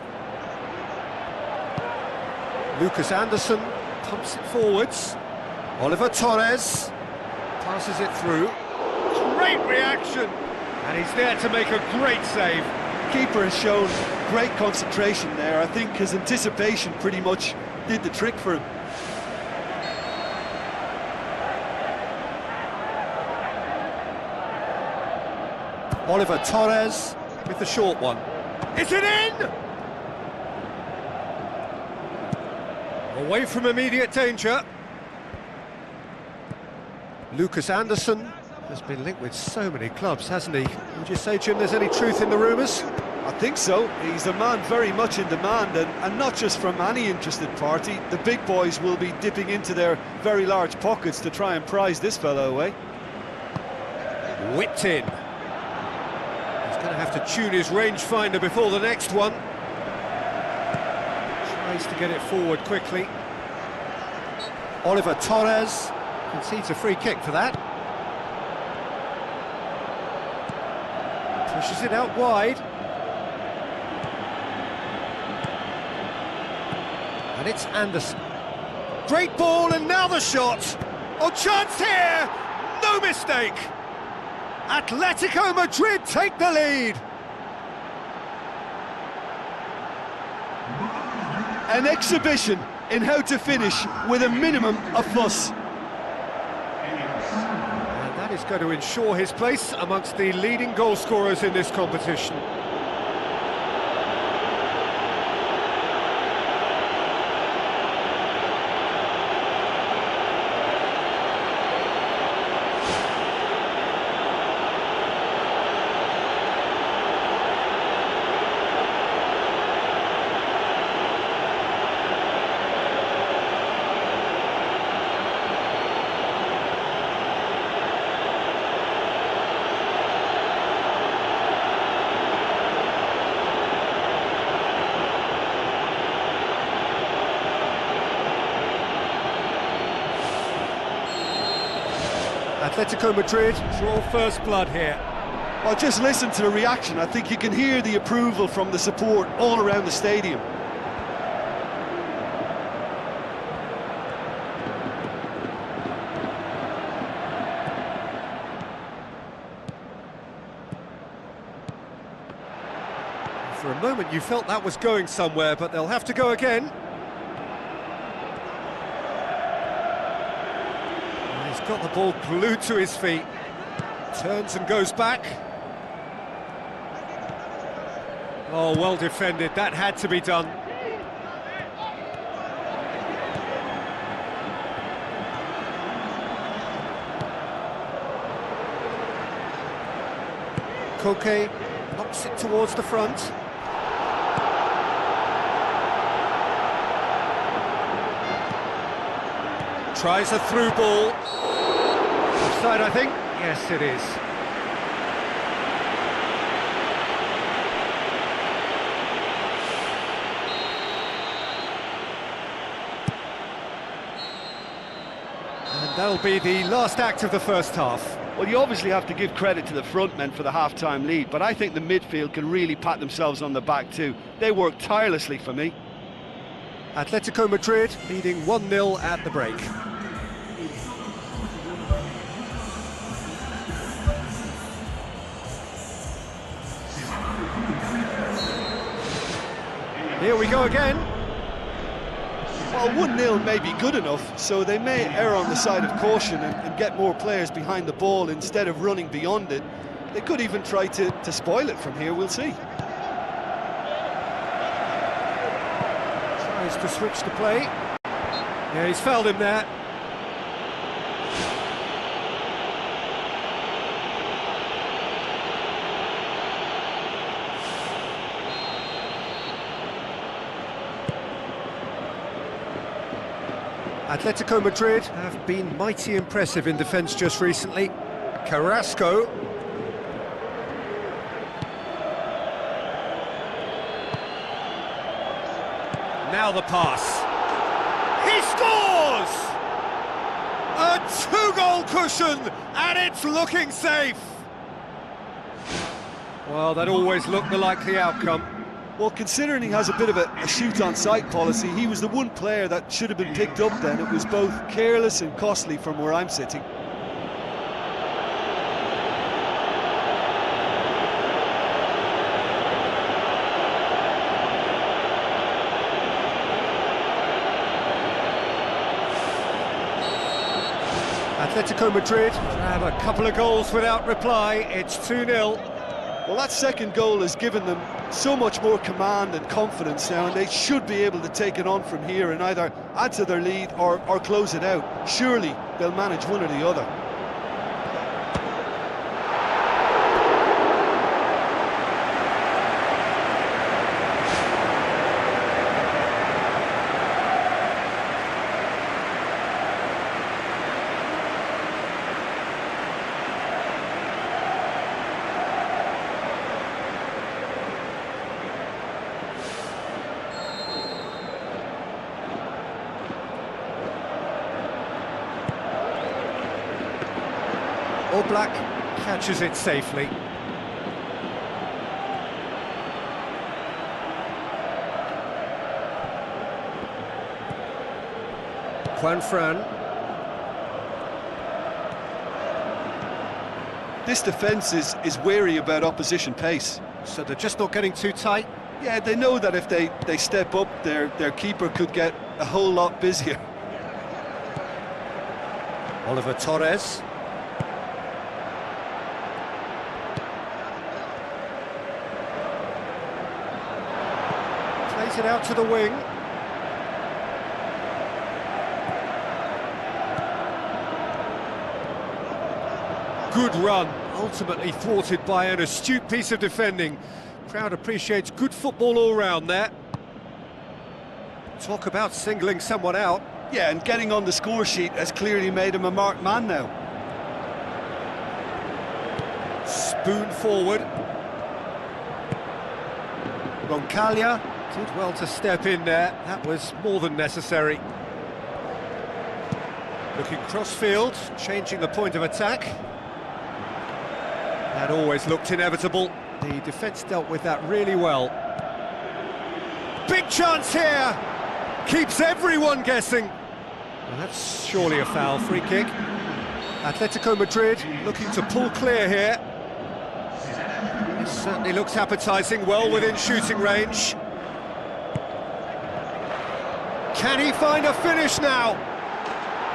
Lucas Anderson pumps it forwards. Oliver Torres passes it through. Great reaction! And he's there to make a great save. Keeper has shown great concentration there. I think his anticipation pretty much did the trick for him. Oliver Torres with the short one. Is it in? Away from immediate danger. Lucas Anderson has been linked with so many clubs, hasn't he? Would you say, Jim, there's any truth in the rumours? I think so. He's a man very much in demand, and not just from any interested party. The big boys will be dipping into their very large pockets to try and prize this fellow away. Whipped in. He's going to have to tune his rangefinder before the next one. Tries to get it forward quickly. Oliver Torres concedes a free kick for that. Pushes it out wide. And it's Anderson. Great ball, and now the shot. Oh, chance here! No mistake! Atletico Madrid take the lead. An exhibition in how to finish with a minimum of fuss. And that is going to ensure his place amongst the leading goal scorers in this competition. Atletico Madrid draw first blood here. Well, just listen to the reaction. I think you can hear the approval from the support all around the stadium. For a moment you felt that was going somewhere, but they'll have to go again. Got the ball glued to his feet, turns and goes back. Oh, well defended, that had to be done. Koke knocks it towards the front. Tries a through ball. Offside, I think. Yes, it is. That'll be the last act of the first half. Well, you obviously have to give credit to the front men for the half-time lead, but I think the midfield can really pat themselves on the back too. They work tirelessly for me. Atletico Madrid leading 1-0 at the break. Here we go again. Well, 1-0 may be good enough, so they may err on the side of caution and get more players behind the ball instead of running beyond it. They could even try to spoil it from here, we'll see. Tries to switch the play. Yeah, he's fouled him there. Atletico Madrid have been mighty impressive in defence just recently. Carrasco. Now the pass. He scores! A two-goal cushion, and it's looking safe. Well, that always looked the likely outcome. Well, considering he has a bit of a shoot-on-sight policy, he was the one player that should have been picked up then. It was both careless and costly from where I'm sitting. Atletico Madrid have a couple of goals without reply. It's 2-0. Well, that second goal has given them so much more command and confidence now, and they should be able to take it on from here and either add to their lead or close it out. Surely they'll manage one or the other. Black catches it safely. Juanfran. This defence is wary about opposition pace. So they're just not getting too tight? Yeah, they know that if they step up, their keeper could get a whole lot busier. Oliver Torres. Plays it out to the wing. Good run, ultimately thwarted by an astute piece of defending. Crowd appreciates good football all round there. Talk about singling someone out. Yeah, and getting on the score sheet has clearly made him a marked man now. Spoon forward. Roncaglia did well to step in there. That was more than necessary. Looking cross-field, changing the point of attack. That always looked inevitable. The defence dealt with that really well. Big chance here! Keeps everyone guessing. Well, that's surely a foul. Free kick. Atletico Madrid looking to pull clear here. This certainly looks appetising, well within shooting range. Can he find a finish now?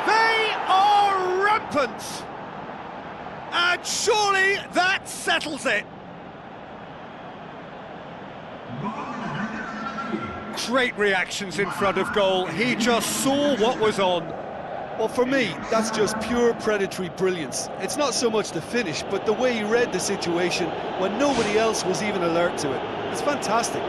They are rampant! And surely that settles it. Great reactions in front of goal. He just saw what was on. Well, for me, that's just pure predatory brilliance. It's not so much the finish, but the way he read the situation when nobody else was even alert to it. It's fantastic.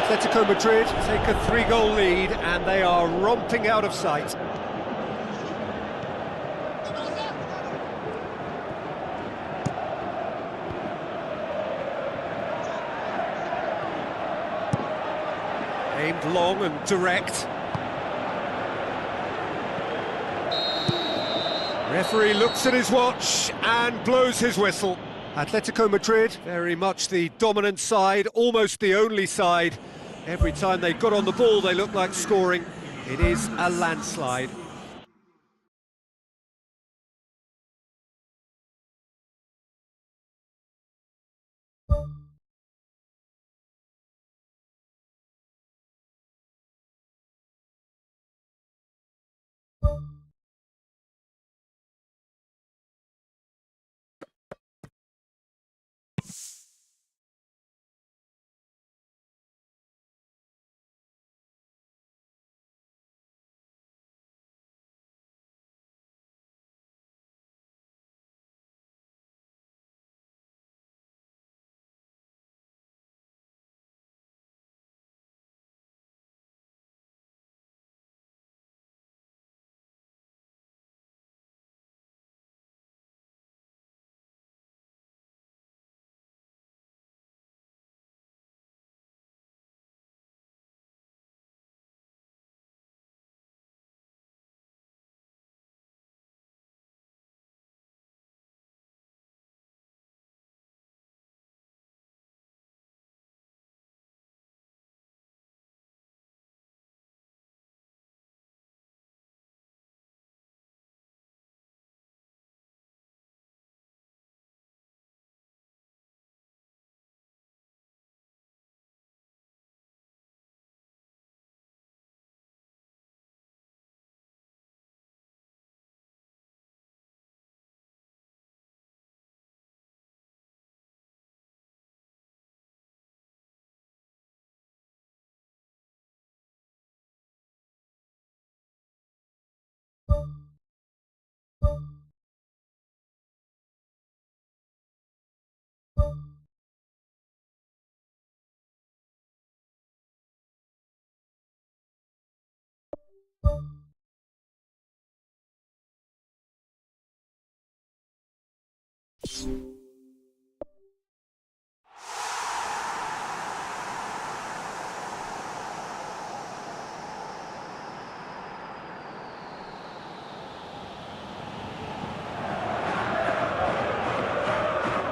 Atletico Madrid take a 3-goal lead and they are romping out of sight. Aimed long and direct. Referee looks at his watch and blows his whistle. Atletico Madrid, very much the dominant side, almost the only side. Every time they got on the ball, they looked like scoring. It is a landslide.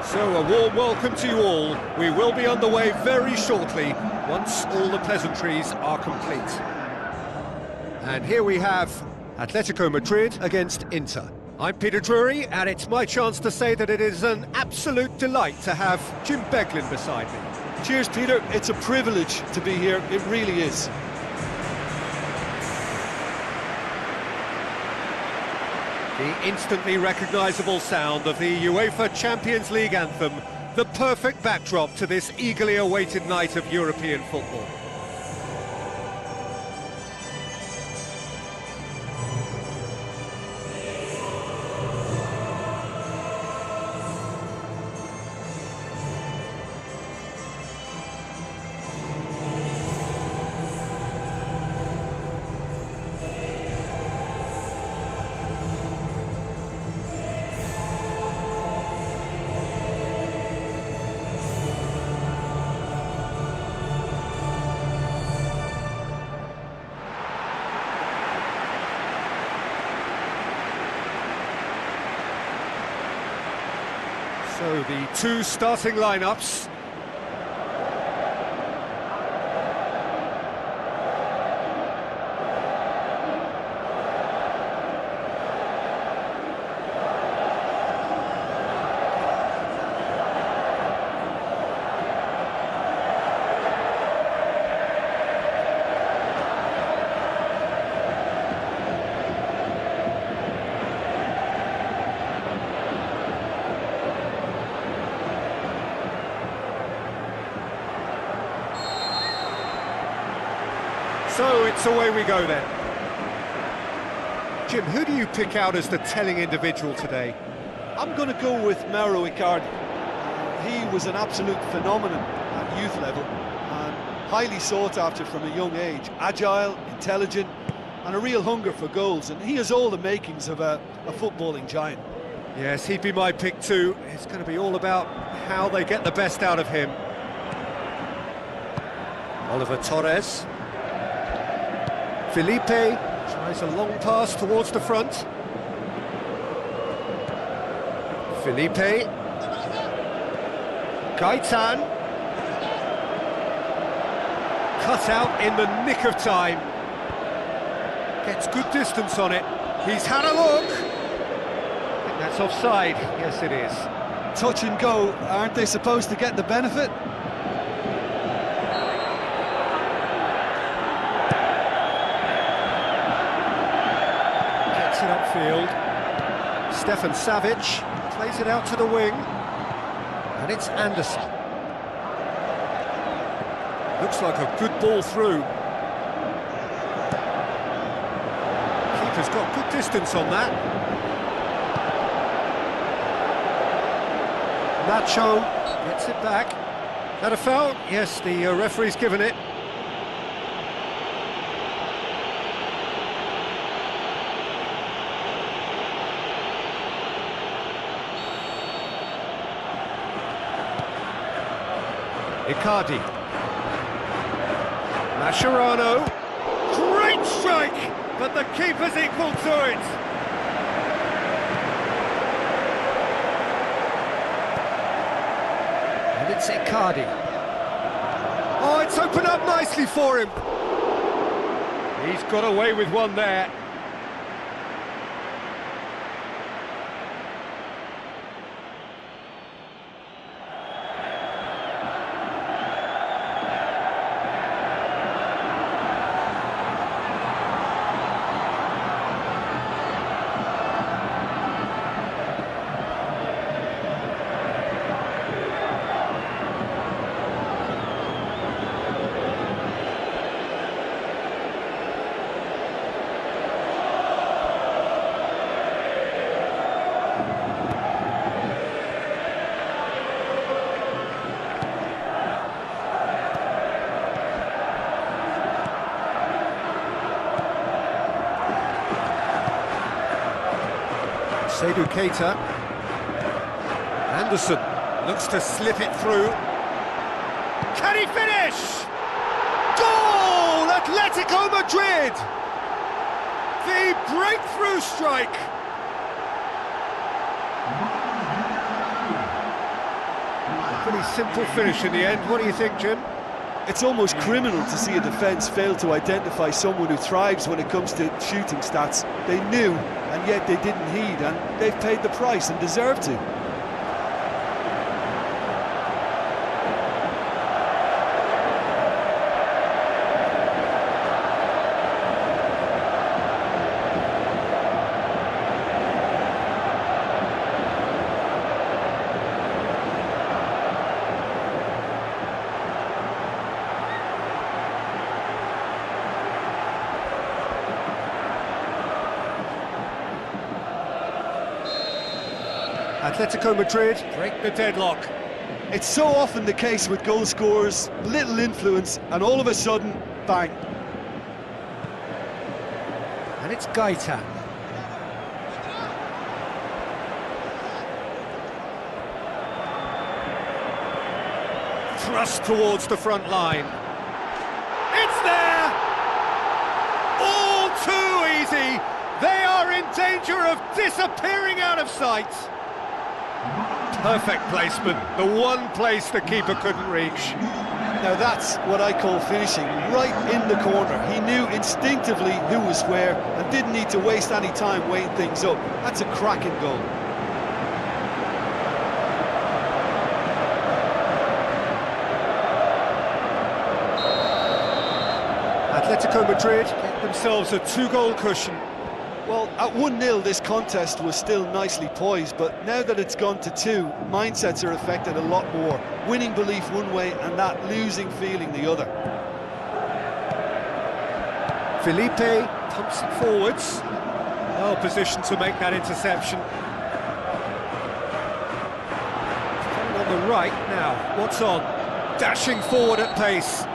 So a warm welcome to you all. We will be on the way very shortly, once all the pleasantries are complete. And here we have Atletico Madrid against Inter. I'm Peter Drury, and it's my chance to say that it is an absolute delight to have Jim Beglin beside me. Cheers, Peter. It's a privilege to be here. It really is. The instantly recognisable sound of the UEFA Champions League anthem, the perfect backdrop to this eagerly awaited night of European football. So the two starting lineups. So it's away we go then. Jim, who do you pick out as the telling individual today? I'm going to go with Mauro Icardi. He was an absolute phenomenon at youth level, and highly sought after from a young age. Agile, intelligent, and a real hunger for goals, and he has all the makings of a footballing giant. Yes, he'd be my pick too. It's going to be all about how they get the best out of him. Oliver Torres. Felipe tries a long pass towards the front. Felipe. Gaitan. Cut out in the nick of time. Gets good distance on it. He's had a look. I think that's offside. Yes, it is. Touch and go, aren't they supposed to get the benefit? Gets it upfield. Stefan Savic plays it out to the wing. And it's Anderson. Looks like a good ball through. Keeper's got good distance on that. Nacho gets it back. That a foul? Yes, the referee's given it. Icardi. Mascherano. Great strike, but the keeper's equal to it. And it's Icardi. Oh, it's opened up nicely for him. He's got away with one there. Seydou Keita. Anderson looks to slip it through. Can he finish? Goal! Atletico Madrid! The breakthrough strike! A pretty simple finish in the end. What do you think, Jim? It's almost criminal to see a defence fail to identify someone who thrives when it comes to shooting stats. They knew, and yet they didn't heed, and they've paid the price and deserve to. Atletico Madrid break the deadlock. It's so often the case with goal scorers, little influence, and all of a sudden, bang. And it's Gaitan. Thrust towards the front line. It's there! All too easy! They are in danger of disappearing out of sight. Perfect placement, the one place the keeper couldn't reach. Now that's what I call finishing, right in the corner. He knew instinctively who was where and didn't need to waste any time weighing things up. That's a cracking goal. Atletico Madrid get themselves a two-goal cushion. Well, at 1-0 this contest was still nicely poised, but now that it's gone to 2, mindsets are affected a lot more. Winning belief one way and that losing feeling the other. Felipe pumps it forwards. Well positioned to make that interception. Coming on the right now, what's on? Dashing forward at pace.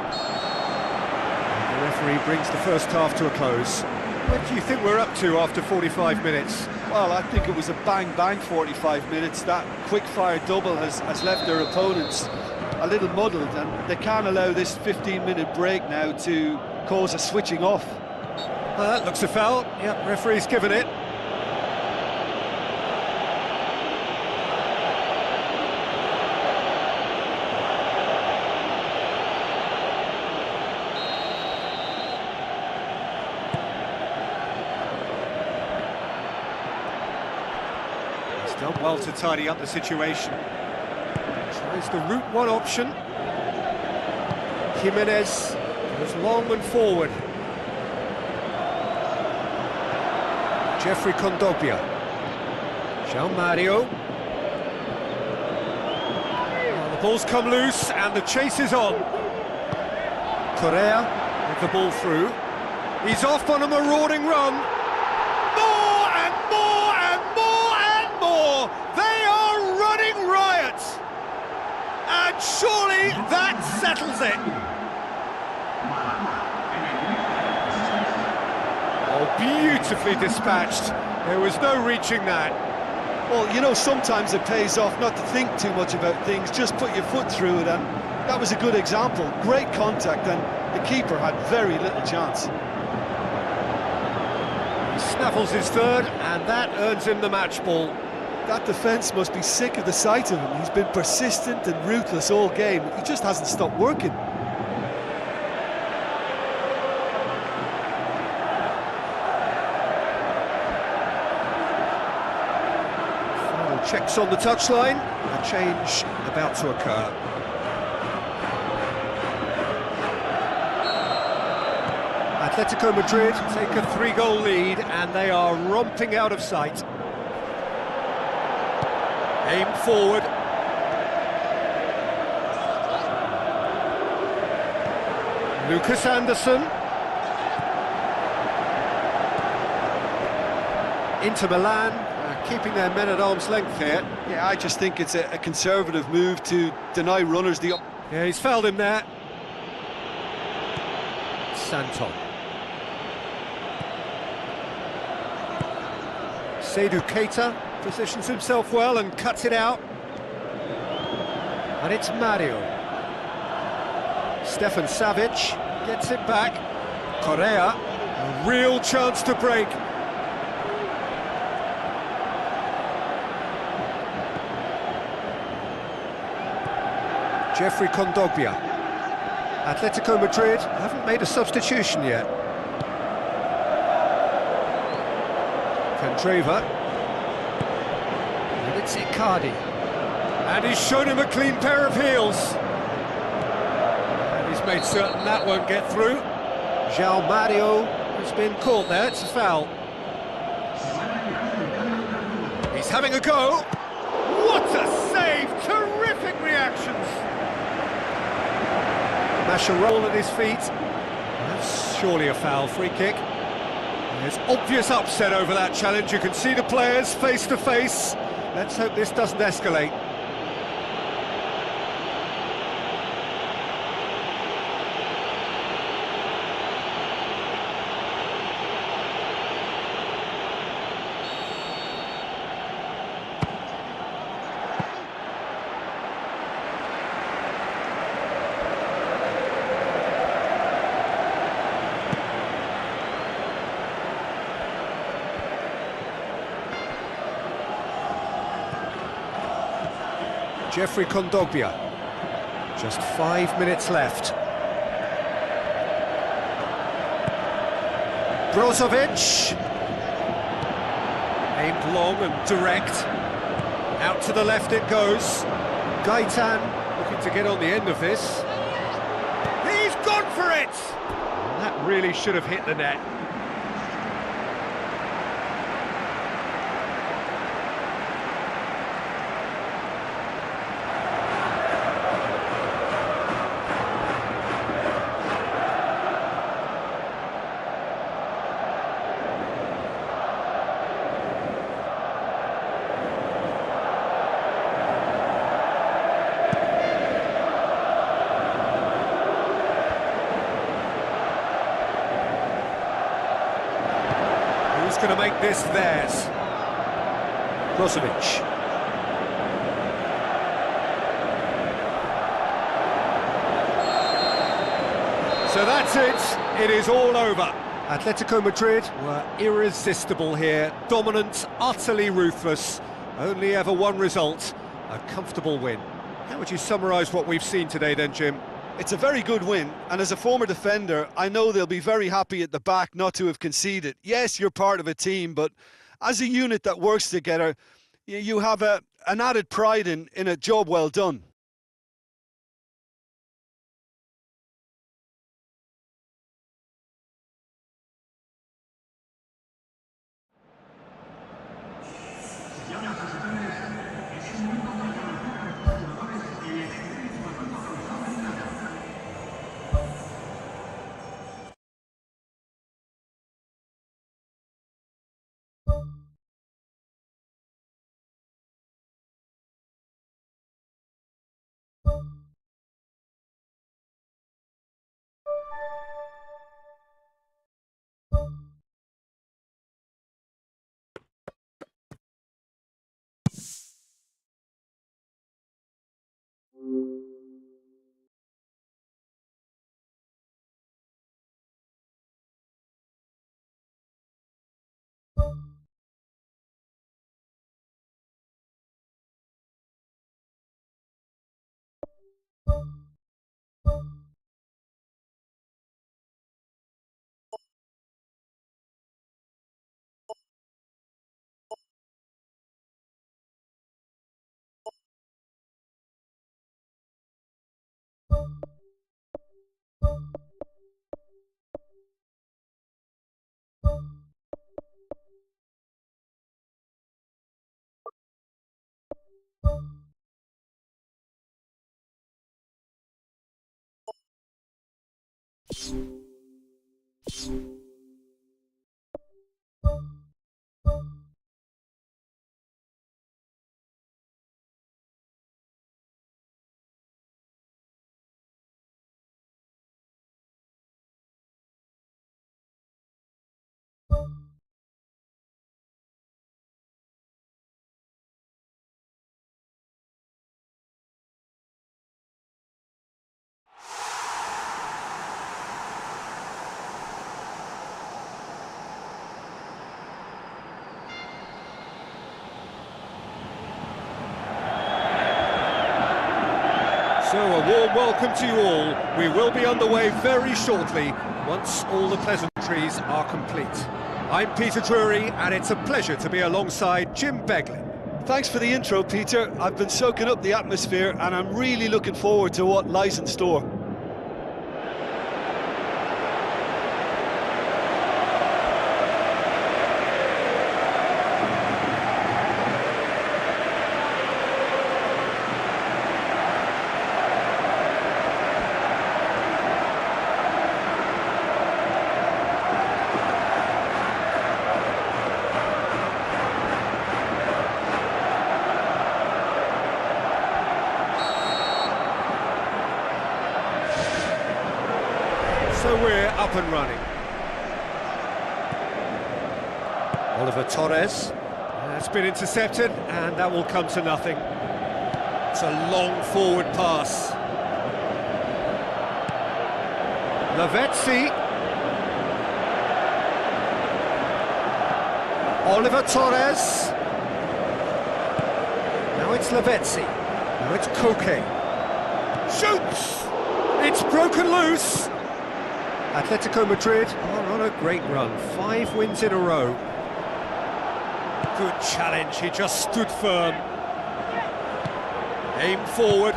referee brings the first half to a close. What do you think we're up to after 45 minutes? Well, I think it was a bang-bang 45 minutes. That quick-fire double has left their opponents a little muddled, and they can't allow this 15-minute break now to cause a switching off. That looks a foul. Yep, referee's given it. Done well to tidy up the situation. Tries the route one option. Jimenez goes long and forward. Jeffrey Kondogbia. João Mario. Well, the ball's come loose and the chase is on. Correa with the ball through. He's off on a marauding run. More and more and more and more. They are running riot. And surely that settles it. Oh, beautifully dispatched. There was no reaching that. Well, you know, sometimes it pays off not to think too much about things, just put your foot through it, and that was a good example. Great contact, and the keeper had very little chance. He snaffles his third, and that earns him the match ball. That defence must be sick of the sight of him. He's been persistent and ruthless all game. He just hasn't stopped working. Final checks on the touchline. A change about to occur. Atletico Madrid take a 3-goal lead, and they are romping out of sight. Aim forward. Lucas Anderson. Inter Milan keeping their men at arm's length here. Yeah, I just think it's a conservative move to deny runners the... Yeah, he's fouled him there. Santon. Seydou Keita positions himself well and cuts it out. And it's Mario. Stefan Savic gets it back. Correa, a real chance to break. Jeffrey Kondogbia. Atletico Madrid haven't made a substitution yet. Candreva. And it's Icardi. And he's shown him a clean pair of heels. And he's made certain that won't get through. João Mario has been caught there, it's a foul. He's having a go. What a save! Terrific reactions! Mascherano at his feet. That's surely a foul. Free kick. There's obvious upset over that challenge. You can see the players face to face. Let's hope this doesn't escalate. Jeffrey Kondogbia. Just 5 minutes left. Brozovic. Aimed long and direct. Out to the left it goes. Gaitan looking to get on the end of this. He's gone for it! That really should have hit the net. going to make this theirs? Khazymet. So that's it. It is all over. Atletico Madrid were irresistible here. Dominant, utterly ruthless. Only ever one result. A comfortable win. How would you summarise what we've seen today then, Jim? It's a very good win, and as a former defender, I know they'll be very happy at the back not to have conceded. Yes, you're part of a team, but as a unit that works together, you have an added pride in a job well done. So a warm welcome to you all. We will be on the way very shortly, once all the pleasantries are complete. I'm Peter Drury, and it's a pleasure to be alongside Jim Beglin. Thanks for the intro, Peter. I've been soaking up the atmosphere, and I'm really looking forward to what lies in store. So we're up and running. Oliver Torres has been intercepted, and that will come to nothing. It's a long forward pass. Lavezzi. Oliver Torres. Now it's Lavezzi. Now it's Koke. Shoots! It's broken loose! Atletico Madrid are on a great run, 5 wins in a row. Good challenge, he just stood firm. Aim forward.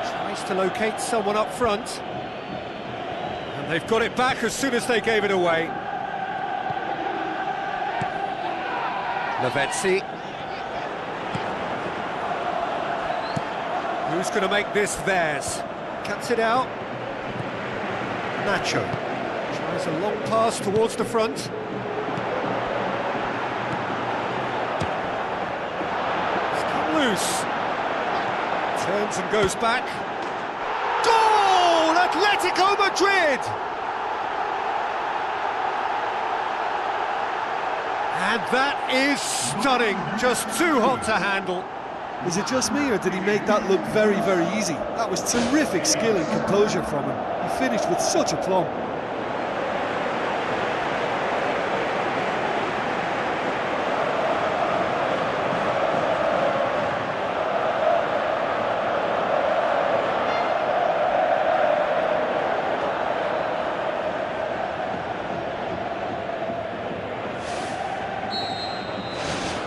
Tries to locate someone up front. And they've got it back as soon as they gave it away. Lavezzi. Who's going to make this theirs? Cuts it out. Nacho tries a long pass towards the front. It's come loose. Turns and goes back. Goal! Atletico Madrid! And that is stunning, just too hot to handle. Is it just me, or did he make that look very, very easy? That was terrific skill and composure from him. He finished with such aplomb.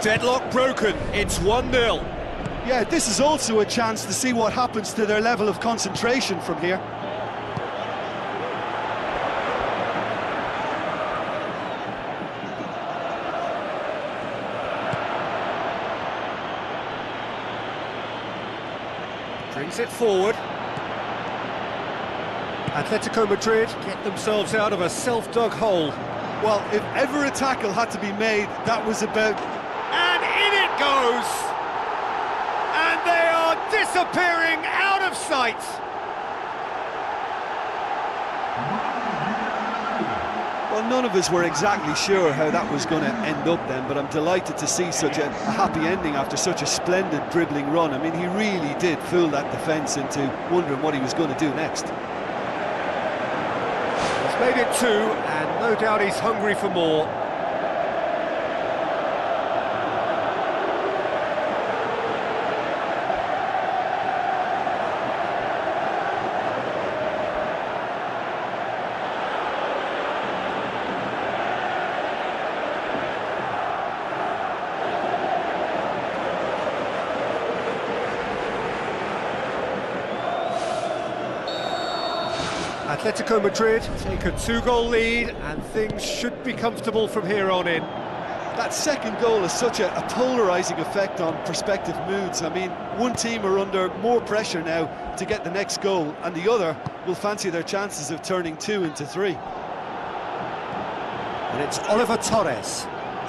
Deadlock broken, it's 1-0. Yeah, this is also a chance to see what happens to their level of concentration from here. Brings it forward. Atletico Madrid get themselves out of a self-dug hole. Well, if ever a tackle had to be made, that was about... And in it goes! And they are disappearing out of sight! Well, none of us were exactly sure how that was going to end up then, but I'm delighted to see such a happy ending after such a splendid dribbling run. I mean, he really did fool that defence into wondering what he was going to do next. He's made it 2, and no doubt he's hungry for more. Atletico Madrid take a 2-goal lead, and things should be comfortable from here on in. That second goal has such a polarising effect on prospective moods. I mean, one team are under more pressure now to get the next goal, and the other will fancy their chances of turning 2 into 3. And it's Oliver Torres.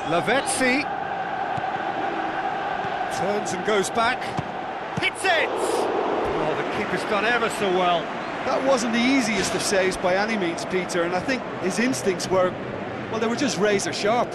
Lavezzi turns and goes back. Hits it! Oh, the keeper's done ever so well. That wasn't the easiest of saves by any means, Peter, and I think his instincts were, well, they were just razor sharp.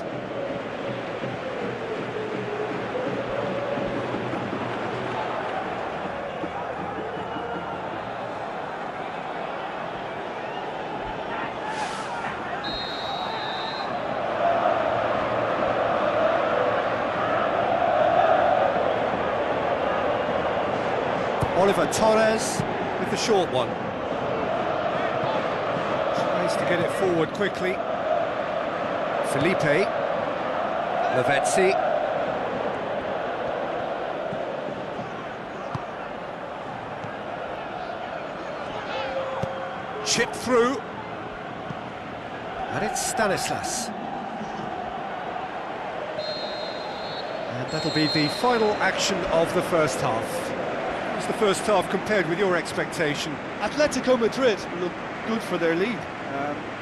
Oliver Torres with the short one. Tries to get it forward quickly. Felipe. Lavezzi. Chipped through. And it's Stanislas. And that'll be the final action of the first half. How's the first half compared with your expectation? Atletico Madrid looked good for their lead.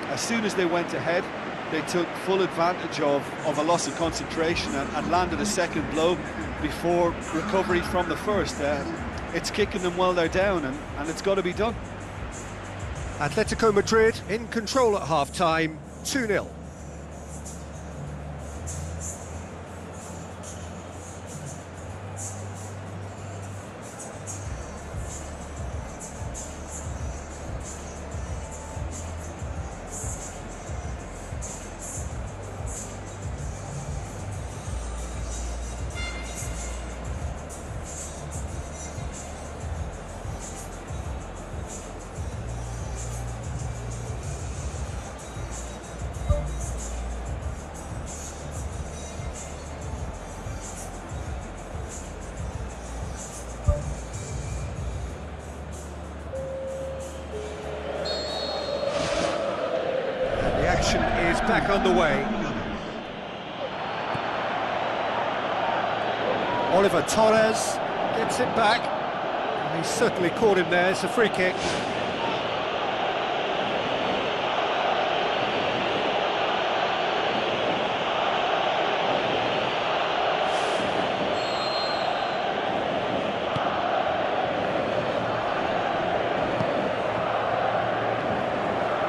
As soon as they went ahead, they took full advantage of a loss of concentration and landed a second blow before recovery from the first. It's kicking them while they're down, and it's got to be done. Atletico Madrid in control at half-time, 2-0. Is back underway. Oliver Torres gets it back. He certainly caught him there. It's a free kick.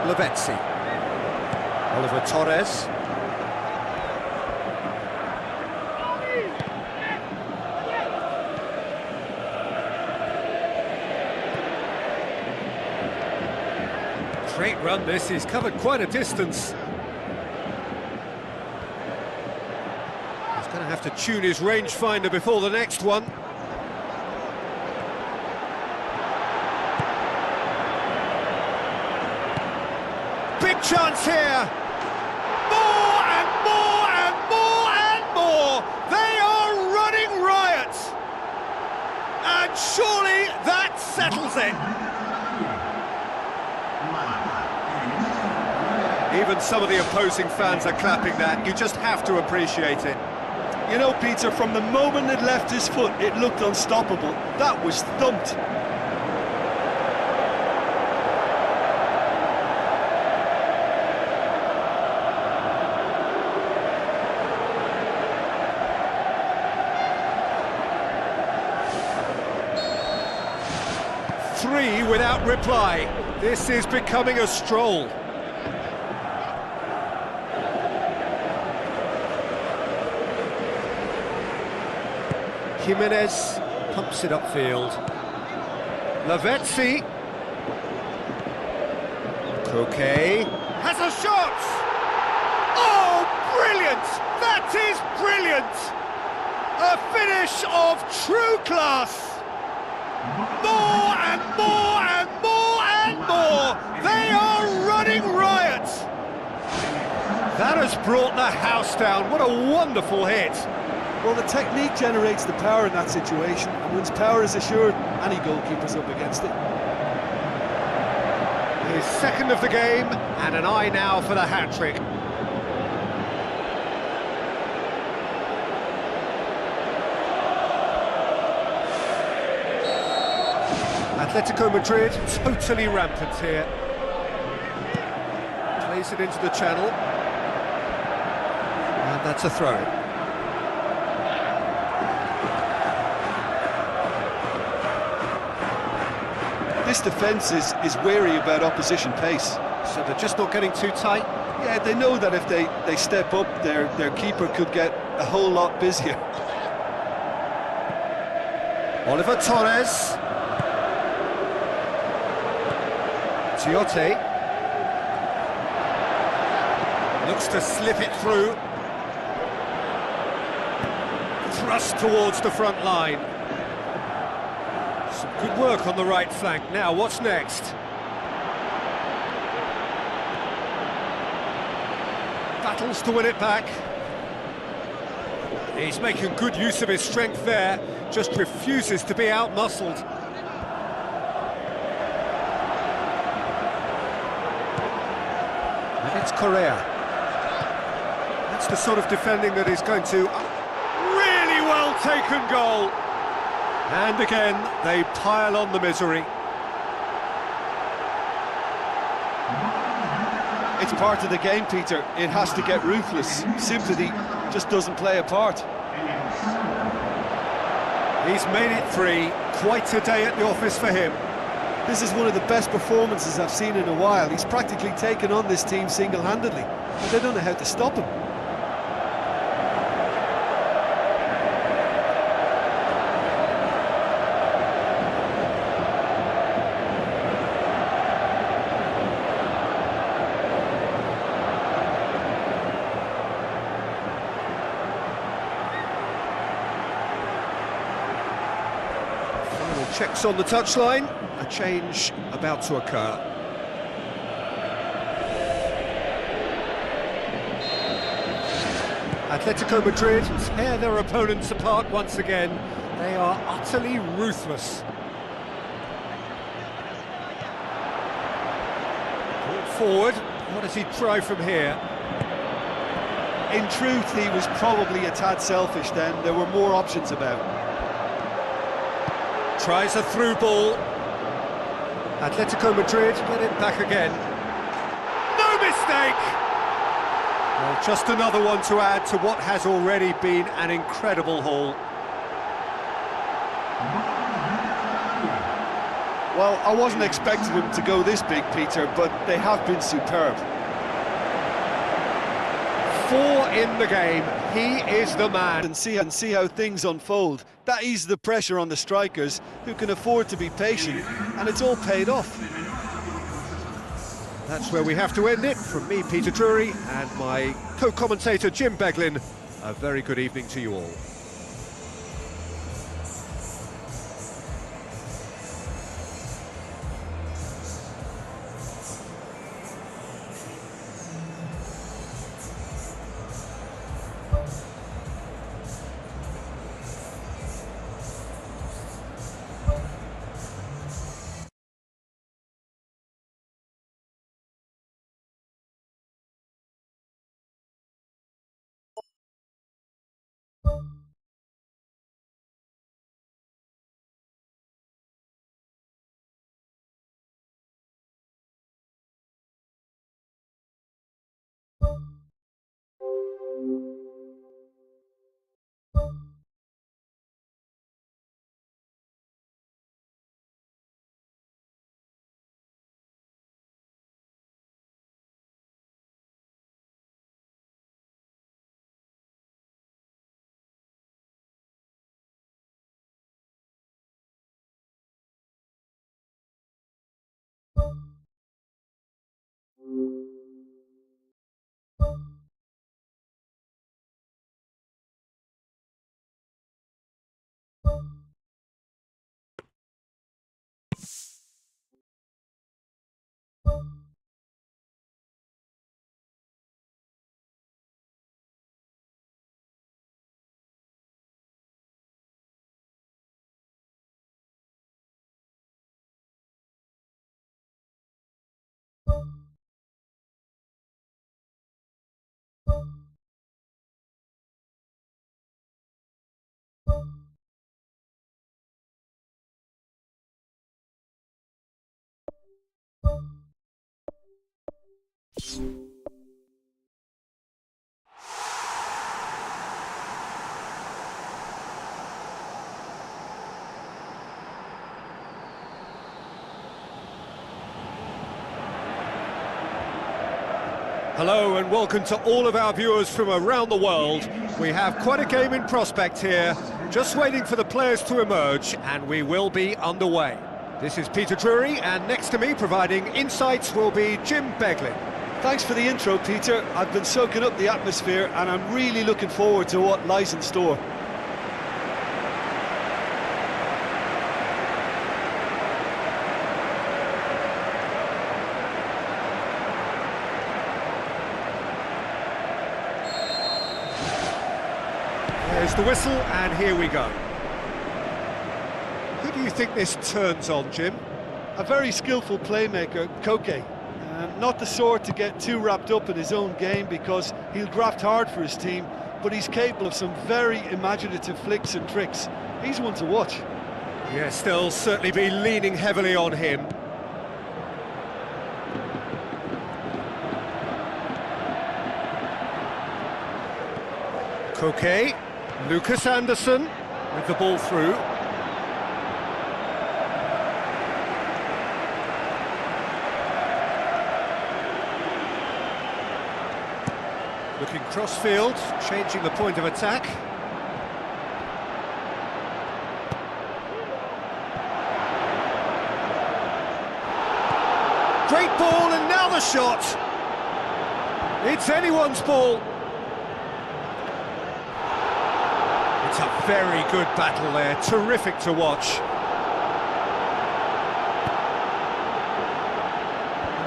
Lavezzi. Oliver Torres. run this, he's covered quite a distance. He's going to have to tune his rangefinder before the next one. Big chance here! More and more and more and more! They are running riot! And surely that settles it! Even some of the opposing fans are clapping that. You just have to appreciate it. You know, Peter, from the moment it left his foot, it looked unstoppable. That was thumped. Three without reply. This is becoming a stroll. Jimenez pumps it upfield. Lavezzi. Koke has a shot! Oh, brilliant! That is brilliant! A finish of true class! More and more and more and more! They are running riot! That has brought the house down. What a wonderful hit! Well, the technique generates the power in that situation, and once power is assured, any goalkeeper's up against it. His second of the game, and an eye now for the hat-trick. Atletico Madrid totally rampant here. Plays it into the channel. And that's a throw. This defence is wary about opposition pace. So they're just not getting too tight? Yeah, they know that if they step up, their keeper could get a whole lot busier. Oliver Torres. Tiote. Looks to slip it through. Thrust towards the front line. Some good work on the right flank. Now, what's next? Battles to win it back. He's making good use of his strength there, just refuses to be out-muscled. And it's Correa. That's the sort of defending that is going to... Really well taken goal! And again, they pile on the misery. It's part of the game, Peter. It has to get ruthless. Sympathy just doesn't play a part. He's made it three. Quite a day at the office for him. This is one of the best performances I've seen in a while. He's practically taken on this team single-handedly, and they don't know how to stop him. Checks on the touchline, a change about to occur. Atletico Madrid tear their opponents apart once again. They are utterly ruthless. Brought forward, what does he try from here? In truth, he was probably a tad selfish then. There were more options about. Tries a through ball. Atletico Madrid get it back again. No mistake! Well, just another one to add to what has already been an incredible haul. Well, I wasn't expecting them to go this big, Peter, but they have been superb. 4 in the game. He is the man. And see how things unfold. That eases the pressure on the strikers, who can afford to be patient, and it's all paid off. That's where we have to end it. From me, Peter Drury, and my co-commentator, Jim Beglin, a very good evening to you all. Hello and welcome to all of our viewers from around the world. We have quite a game in prospect here, just waiting for the players to emerge, and we will be underway. This is Peter Drury, and next to me providing insights will be Jim Beglin. Thanks for the intro, Peter. I've been soaking up the atmosphere and I'm really looking forward to what lies in store. There's the whistle, and here we go. Who do you think this turns on, Jim? A very skillful playmaker, Koke. Not the sort to get too wrapped up in his own game because he'll graft hard for his team, but he's capable of some very imaginative flicks and tricks. He's one to watch. Yes, they'll certainly be leaning heavily on him. Koke, Lucas Anderson with the ball through. Looking cross-field, changing the point of attack. Great ball, and now the shot! It's anyone's ball. It's a very good battle there, terrific to watch.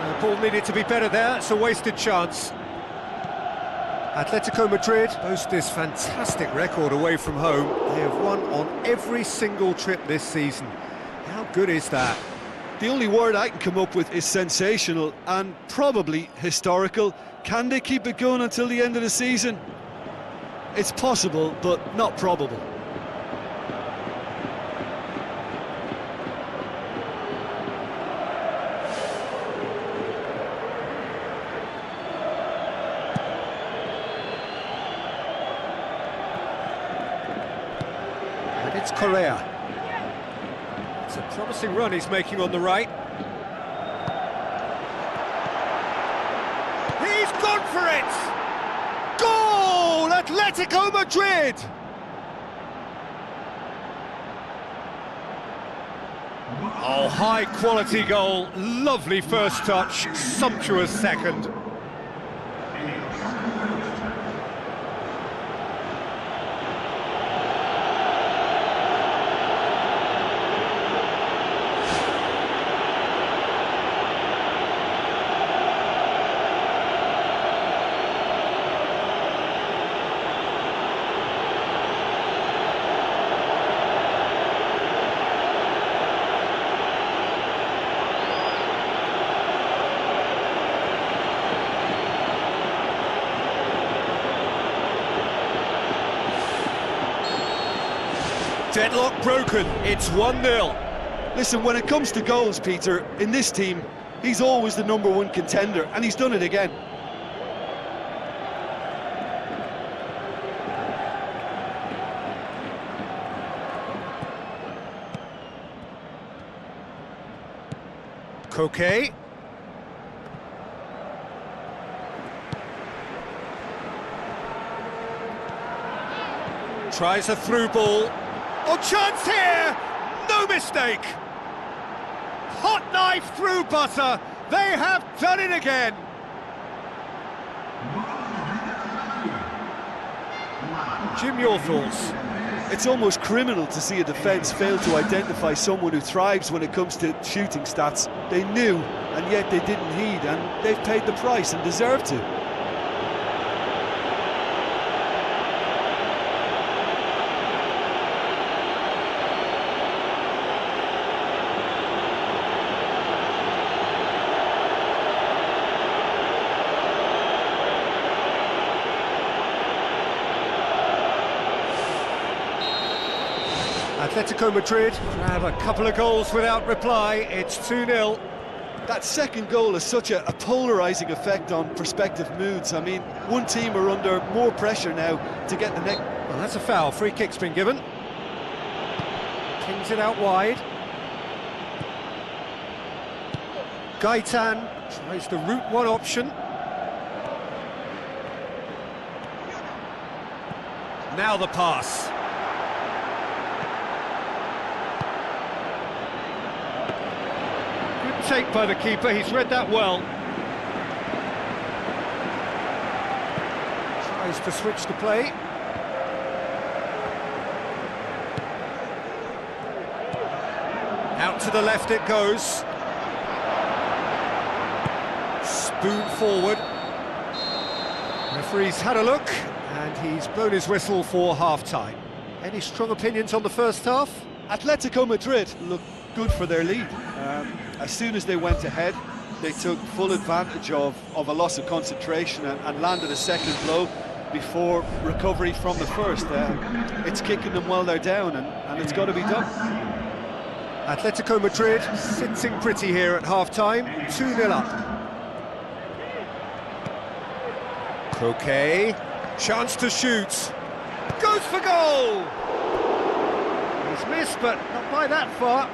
The ball needed to be better there, it's a wasted chance. Atletico Madrid boast this fantastic record away from home. They have won on every single trip this season. How good is that? The only word I can come up with is sensational and probably historical. Can they keep it going until the end of the season? It's possible, but not probable. And it's Correa. It's a promising run he's making on the right. He's gone for it! Goal! Atletico Madrid! Oh, high-quality goal, lovely first touch, sumptuous second. Deadlock broken, it's 1-0. Listen, when it comes to goals, Peter, in this team, he's always the #1 contender, and he's done it again. Koke. Tries a through ball. Oh, chance here! No mistake! Hot knife through butter. They have done it again. Jim, your thoughts? It's almost criminal to see a defence fail to identify someone who thrives when it comes to shooting stats. They knew, and yet they didn't heed, and they've paid the price and deserve to. Atletico Madrid grab a couple of goals without reply. It's 2-0. That second goal has such a polarising effect on prospective moods. I mean, one team are under more pressure now to get the next... Well, that's a foul. Free kick's been given. Kings it out wide. Gaitan tries the route one option. Now the pass. Good take by the keeper, he's read that well. Tries to switch the play. Out to the left it goes. Spoon forward. Referee's had a look and he's blown his whistle for half-time. Any strong opinions on the first half? Atletico Madrid looked good for their lead. As soon as they went ahead, they took full advantage of a loss of concentration and landed a second blow before recovery from the first. It's kicking them while they're down, and it's got to be done. Atletico Madrid sitting pretty here at half-time, 2-0 up. Koke, chance to shoot, goes for goal! He's missed, but not by that far.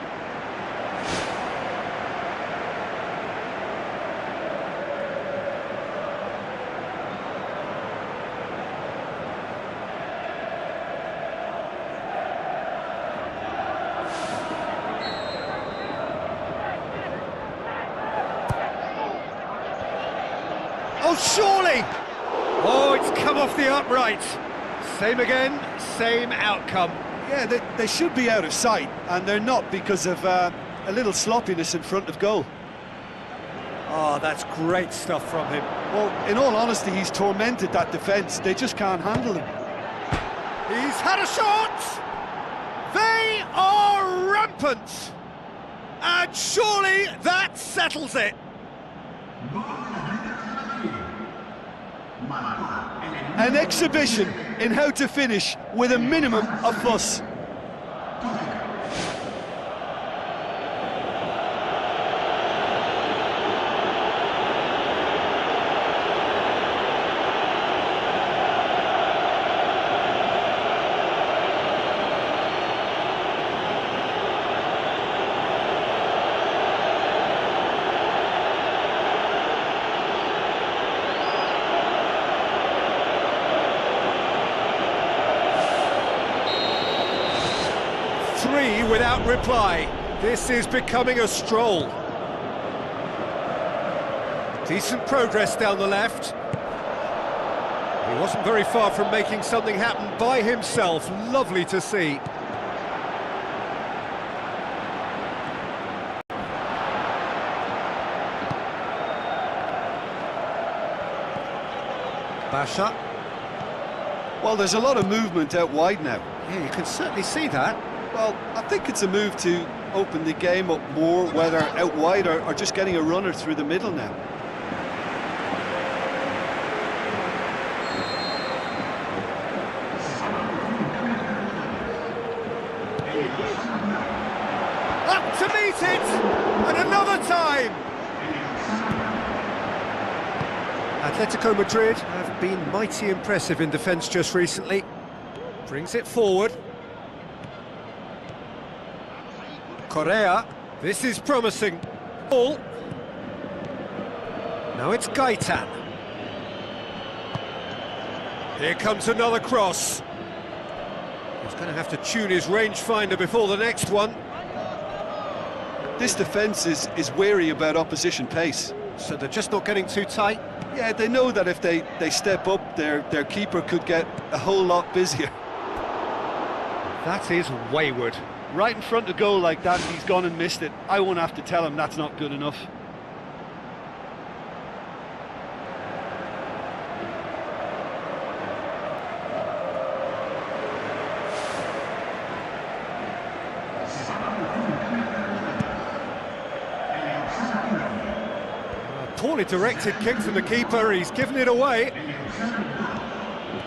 Oh, surely! Oh, it's come off the upright. Same again, same outcome. Yeah, they should be out of sight, and they're not because of a little sloppiness in front of goal. Oh, that's great stuff from him. Well, in all honesty, he's tormented that defence. They just can't handle him. He's had a shot! They are rampant! And surely that settles it. An exhibition in how to finish with a minimum of fuss. Without reply. This is becoming a stroll. Decent progress down the left. He wasn't very far from making something happen by himself. Lovely to see. Basha. Well, there's a lot of movement out wide now. Yeah, you can certainly see that. Well, I think it's a move to open the game up more, whether out wide or just getting a runner through the middle now. Up to meet it! And another time! Atletico Madrid have been mighty impressive in defence just recently. Brings it forward. Correa, this is promising. Ball. Now it's Gaitan. Here comes another cross. He's going to have to tune his rangefinder before the next one. This defence is wary about opposition pace. So they're just not getting too tight? Yeah, they know that if they step up, their keeper could get a whole lot busier. That is wayward. Right in front of goal like that, he's gone and missed it. I won't have to tell him that's not good enough. Poorly directed kick from the keeper, he's given it away.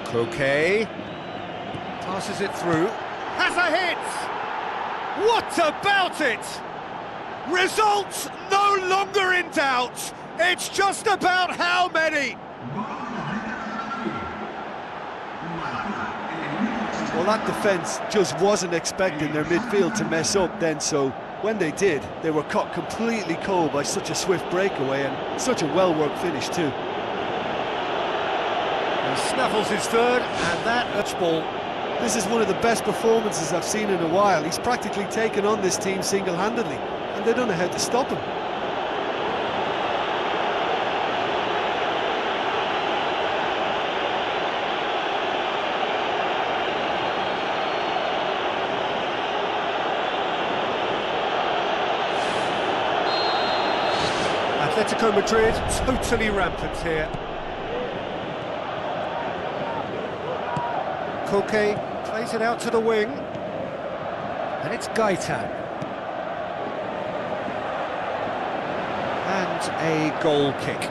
Koke passes it through, has a hit! What about it? Results no longer in doubt, it's just about how many. Well, that defence just wasn't expecting their midfield to mess up then, so when they did, they were caught completely cold by such a swift breakaway and such a well-worked finish too. He snaffles his third, and that touch ball. This is one of the best performances I've seen in a while. He's practically taken on this team single-handedly, and they don't know how to stop him. Atletico Madrid totally rampant here. Koke plays it out to the wing, and it's Gaitan. And a goal kick.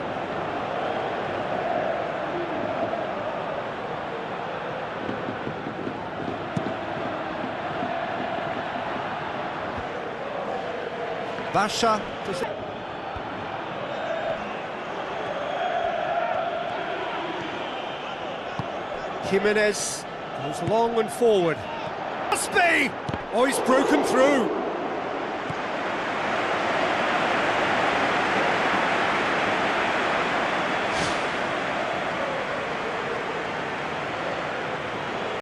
Basha does it. Jimenez goes long and forward. Must be! Oh, he's broken through.